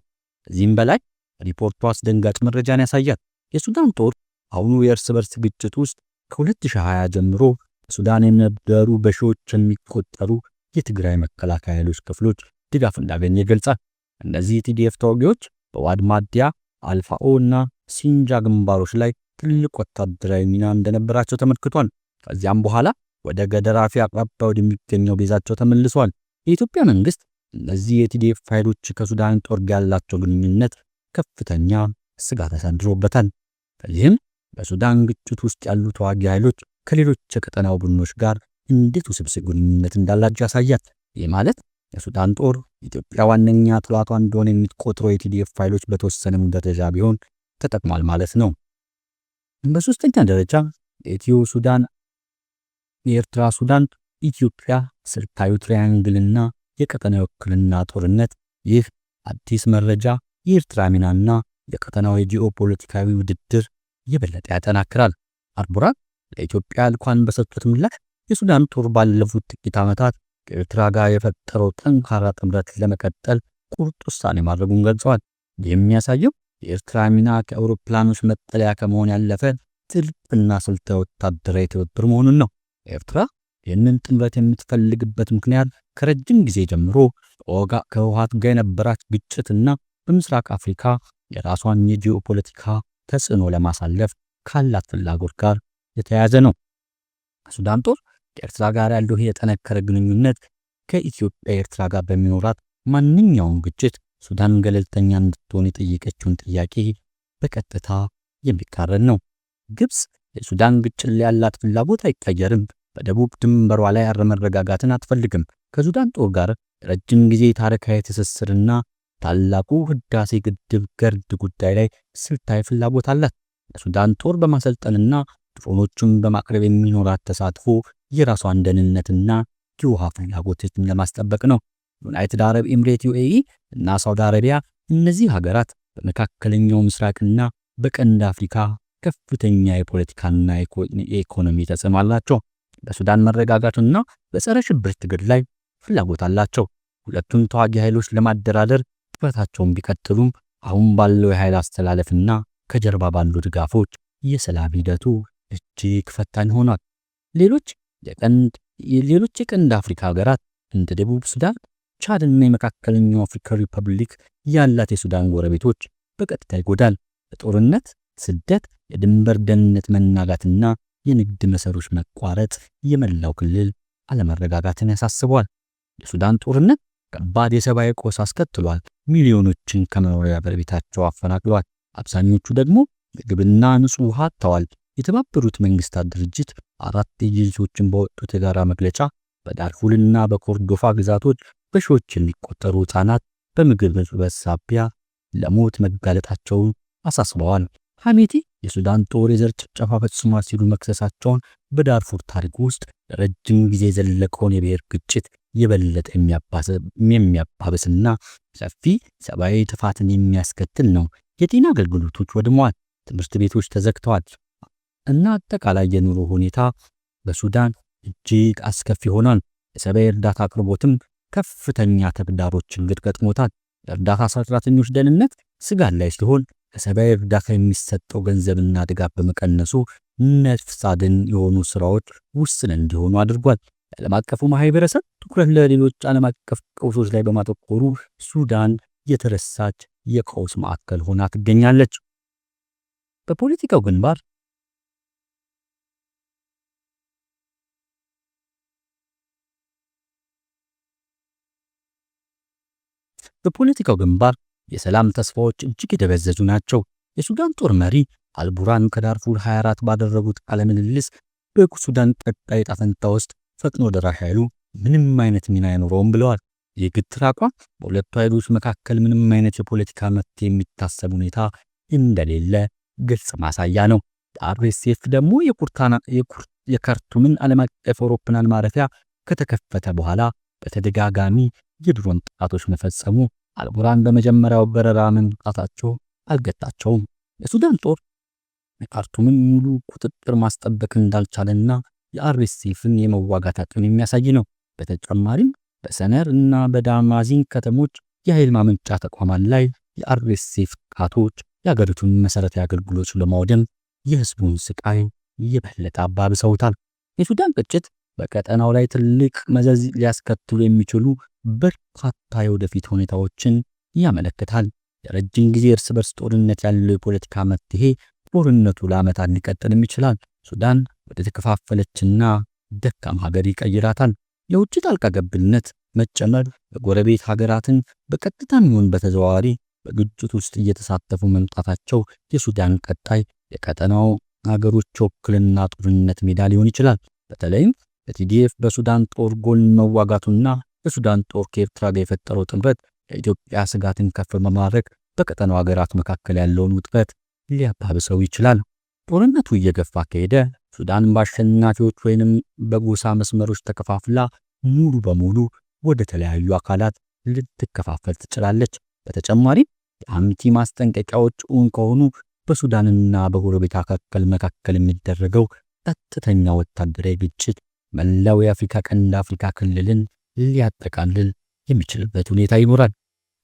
ከዚህም በላይ ሪፖርቱ አስደንጋጭ መረጃን ያሳያል። የሱዳን ጦር አሁኑ የእርስ በርስ ግጭት ውስጥ ከ2020 ጀምሮ በሱዳን የነበሩ በሺዎች የሚቆጠሩ የትግራይ መከላከያ ኃይሎች ክፍሎች ድጋፍ እንዳገኘ ይገልጻል። እነዚህ የቲዲኤፍ ተዋጊዎች በዋድ ማዲያ፣ አልፋኦ እና ሲንጃ ግንባሮች ላይ ትልቅ ወታደራዊ ሚና እንደነበራቸው ተመልክቷል። ከዚያም በኋላ ወደ ገደራፊ አቅራቢያ ወደሚገኘው ቤዛቸው ተመልሰዋል። የኢትዮጵያ መንግስት እነዚህ የቲዲኤፍ ኃይሎች ከሱዳን ጦር ጋር ያላቸው ግንኙነት ከፍተኛ ስጋት አሳድሮበታል። ከዚህም በሱዳን ግጭት ውስጥ ያሉ ተዋጊ ኃይሎች ከሌሎች የቀጠናው ቡድኖች ጋር እንዴት ውስብስብ ግንኙነት እንዳላቸው ያሳያል። ይህ ማለት የሱዳን ጦር ኢትዮጵያ ዋነኛ ጥላቷ እንደሆነ የሚቆጥረው የቲዲኤፍ ኃይሎች በተወሰነም ደረጃ ቢሆን ተጠቅሟል ማለት ነው። በሶስተኛ ደረጃ የኢትዮ ሱዳን የኤርትራ ሱዳን ኢትዮጵያ ስልታዊ ትራያንግልና የቀጠናው ውክልና ጦርነት። ይህ አዲስ መረጃ የኤርትራ ሚናና የቀጠናው የጂኦፖለቲካዊ ውድድር የበለጠ ያጠናክራል። አልቡርሃን ለኢትዮጵያ ልኳን በሰጡት ምላሽ የሱዳን ጦር ባለፉት ጥቂት ዓመታት ከኤርትራ ጋር የፈጠረው ጠንካራ ጥምረት ለመቀጠል ቁርጥ ውሳኔ ማድረጉን ገልጸዋል። የሚያሳየው የኤርትራ ሚና ከአውሮፕላኖች መጠለያ ከመሆን ያለፈ ጥልቅና ስልታዊ ወታደራዊ ትብብር መሆኑን ነው። ኤርትራ ይህንን ጥምረት የምትፈልግበት ምክንያት ከረጅም ጊዜ ጀምሮ ከህወሓት ጋር የነበራት ግጭትና በምስራቅ አፍሪካ የራሷን የጂኦፖለቲካ ተጽዕኖ ለማሳለፍ ካላት ፍላጎት ጋር የተያያዘ ነው። ሱዳን ጦር ከኤርትራ ጋር ያለው የጠነከረ ግንኙነት ከኢትዮጵያ ኤርትራ ጋር በሚኖራት ማንኛውም ግጭት ሱዳን ገለልተኛ እንድትሆን የጠየቀችውን ጥያቄ በቀጥታ የሚቃረን ነው። ግብጽ የሱዳን ግጭት ላይ ያላት ፍላጎት አይቀየርም። በደቡብ ድንበሯ ላይ አለመረጋጋትን አትፈልግም። ከሱዳን ጦር ጋር ረጅም ጊዜ ታሪካዊ ትስስርና ታላቁ ህዳሴ ግድብ ገርድ ጉዳይ ላይ ስልታዊ ፍላጎት አላት። የሱዳን ጦር በማሰልጠንና ድሮኖቹን በማቅረብ የሚኖራት ተሳትፎ የራሷን ደህንነትና የውሃ ፍላጎትን ለማስጠበቅ ነው። ዩናይትድ አረብ ኤምሬት ዩኤኢ እና ሳውዲ አረቢያ እነዚህ ሀገራት በመካከለኛው ምስራቅና በቀንድ አፍሪካ ከፍተኛ የፖለቲካና የኢኮኖሚ ተጽዕኖ አላቸው። በሱዳን መረጋጋትና በጸረ ሽብር ትግል ላይ ፍላጎት አላቸው። ሁለቱም ተዋጊ ኃይሎች ለማደራደር ጥረታቸውን ቢቀጥሉም አሁን ባለው የኃይል አስተላለፍና ከጀርባ ባሉ ድጋፎች የሰላም ሂደቱ እጅግ ፈታኝ ሆኗል። ሌሎች የቀንድ አፍሪካ ሀገራት እንደ ደቡብ ሱዳን፣ ቻድና የመካከለኛው አፍሪካ ሪፐብሊክ ያላት የሱዳን ጎረቤቶች በቀጥታ ይጎዳል። በጦርነት፣ ስደት፣ የድንበር ደህንነት መናጋትና የንግድ መስመሮች መቋረጥ የመላው ክልል አለመረጋጋትን ያሳስበዋል። የሱዳን ጦርነት ከባድ የሰብአዊ ቀውስ አስከትሏል። ሚሊዮኖችን ከመኖሪያ ቤታቸው አፈናቅሏል። አብዛኞቹ ደግሞ ምግብና ንጹህ ውሃ አጥተዋል። የተባበሩት መንግስታት ድርጅት 4 ኤጀንሲዎችን በወጡት የጋራ መግለጫ በዳርፉርና በኮርዶፋ ግዛቶች በሺዎች የሚቆጠሩ ሕፃናት በምግብ እጥረት ሳቢያ ለሞት መጋለጣቸውን አሳስበዋል። ሐሜቲ የሱዳን ጦር የዘር ጭፍጨፋ ፈጽሟል ሲሉ መክሰሳቸውን በዳርፉር ታሪክ ውስጥ ለረጅም ጊዜ የዘለቀውን የብሔር ግጭት የበለጠ የሚያባብስና ሰፊ ሰብአዊ ጥፋትን የሚያስከትል ነው። የጤና አገልግሎቶች ወድመዋል። ትምህርት ቤቶች ተዘግተዋል እና አጠቃላይ የኑሮ ሁኔታ በሱዳን እጅግ አስከፊ ሆኗል። የሰብአዊ እርዳታ አቅርቦትም ከፍተኛ ተግዳሮችን ገጥሞታል። የእርዳታ ሰራተኞች ደህንነት ስጋት ላይ ሲሆን ለሰብአዊ እርዳታ የሚሰጠው ገንዘብና ድጋፍ በመቀነሱ ነፍስ አድን የሆኑ ስራዎች ውስን እንዲሆኑ አድርጓል። የዓለም አቀፉ ማህበረሰብ ትኩረት ለሌሎች ዓለም አቀፍ ቀውሶች ላይ በማተኮሩ ሱዳን የተረሳች የቀውስ ማዕከል ሆና ትገኛለች። በፖለቲካው ግንባር የሰላም ተስፋዎች እጅግ የደበዘዙ ናቸው። የሱዳን ጦር መሪ አልቡርሃን ከዳርፉር 24 ባደረጉት ቃለ ምልልስ በሱዳን ቀጣይ ዕጣ ፈንታ ውስጥ ፈጥኖ ደራሽ ኃይሉ ምንም አይነት ሚና አይኖረውም ብለዋል። ይህ ግትር አቋም በሁለቱ ኃይሎች መካከል ምንም አይነት የፖለቲካ መፍትሄ የሚታሰብ ሁኔታ እንደሌለ ግልጽ ማሳያ ነው። አርኤስኤፍ ደግሞ የካርቱምን ዓለም አቀፍ አውሮፕላን ማረፊያ ከተከፈተ በኋላ በተደጋጋሚ የድሮን ጥቃቶች መፈጸሙ አልቡርሃን በመጀመሪያው በረራ መምጣታቸው አልገታቸውም። የሱዳን ጦር የካርቱምን ሙሉ ቁጥጥር ማስጠበቅ እንዳልቻለና የአርኤስኤፍን የመዋጋት አቅም የሚያሳይ ነው። በተጨማሪም በሰነር እና በዳማዚን ከተሞች የኃይል ማመንጫ ተቋማት ላይ የአርኤስኤፍ ጥቃቶች የአገሪቱን መሰረታዊ አገልግሎቶች ለማውደም የህዝቡን ስቃይ የበለጠ አባብሰውታል። የሱዳን ግጭት በቀጠናው ላይ ትልቅ መዘዝ ሊያስከትሉ የሚችሉ በርካታ የወደፊት ሁኔታዎችን ያመለክታል። የረጅም ጊዜ እርስ በርስ ጦርነት ያለው የፖለቲካ መፍትሄ ጦርነቱ ለዓመታት ሊቀጥልም ይችላል። ሱዳን ወደ ተከፋፈለችና ደካማ ሀገር ይቀይራታል። የውጭ ጣልቃ ገብነት መጨመር በጎረቤት ሀገራትን በቀጥታም ይሁን በተዘዋዋሪ በግጭት ውስጥ እየተሳተፉ መምጣታቸው የሱዳን ቀጣይ የቀጠናው ሀገሮች ውክልና ጦርነት ሜዳ ሊሆን ይችላል። በተለይም በቲዲኤፍ በሱዳን ጦር ጎን መዋጋቱና የሱዳን ጦር ከኤርትራ ጋር የፈጠረው ጥምረት የኢትዮጵያ ስጋትን ከፍ በማድረግ በቀጠናው ሀገራት መካከል ያለውን ውጥረት ሊያባብሰው ይችላል። ጦርነቱ እየገፋ ከሄደ ሱዳን በአሸናፊዎች ወይንም በጎሳ መስመሮች ተከፋፍላ ሙሉ በሙሉ ወደ ተለያዩ አካላት ልትከፋፈል ትችላለች። በተጨማሪም የአሚቲ ማስጠንቀቂያዎች እውን ከሆኑ በሱዳንና በጎረቤት መካከል የሚደረገው ቀጥተኛ ወታደራዊ ግጭት መላው የአፍሪካ ቀንድ አፍሪካ ክልልን ሊያጠቃልል የሚችልበት ሁኔታ ይኖራል።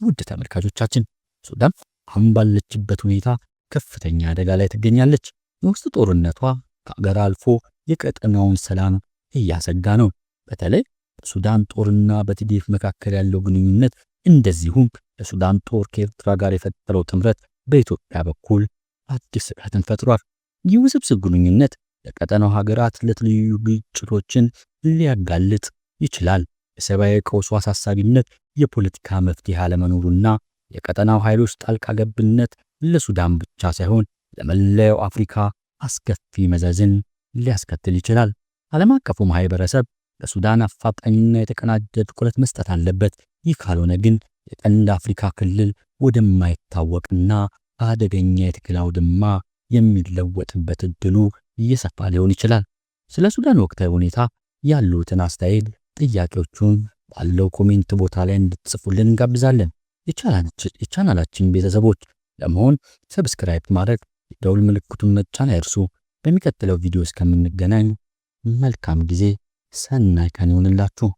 ውድ ተመልካቾቻችን ሱዳን አሁን ባለችበት ሁኔታ ከፍተኛ አደጋ ላይ ትገኛለች። የውስጥ ጦርነቷ ከአገር አልፎ የቀጠናውን ሰላም እያሰጋ ነው። በተለይ በሱዳን ጦርና በቲዲኤፍ መካከል ያለው ግንኙነት እንደዚሁም የሱዳን ጦር ከኤርትራ ጋር የፈጠረው ጥምረት በኢትዮጵያ በኩል አዲስ ስጋትን ፈጥሯል። ይህ ውስብስብ ግንኙነት ለቀጠናው ሀገራት ለተለያዩ ግጭቶችን ሊያጋልጥ ይችላል። የሰብአዊ ቀውሱ አሳሳቢነት፣ የፖለቲካ መፍትሄ አለመኖሩና የቀጠናው ኃይሎች ጣልቃ ገብነት ለሱዳን ብቻ ሳይሆን ለመላው አፍሪካ አስከፊ መዘዝን ሊያስከትል ይችላል። ዓለም አቀፉ ማህበረሰብ ለሱዳን አፋጣኝና የተቀናጀ ትኩረት መስጠት አለበት። ይህ ካልሆነ ግን የቀንድ አፍሪካ ክልል ወደማይታወቅና አደገኛ የትግል አውድማ የሚለወጥበት እድሉ እየሰፋ ሊሆን ይችላል። ስለ ሱዳን ወቅታዊ ሁኔታ ያሉትን አስተያየት ጥያቄዎቹን ባለው ኮሜንት ቦታ ላይ እንድትጽፉልን እንጋብዛለን። የቻናላችን ቤተሰቦች ለመሆን ሰብስክራይብ ማድረግ፣ የደውል ምልክቱን መጫን አይርሱ። በሚቀጥለው ቪዲዮ እስከምንገናኝ መልካም ጊዜ፣ ሰናይ ቀን ይሁንላችሁ።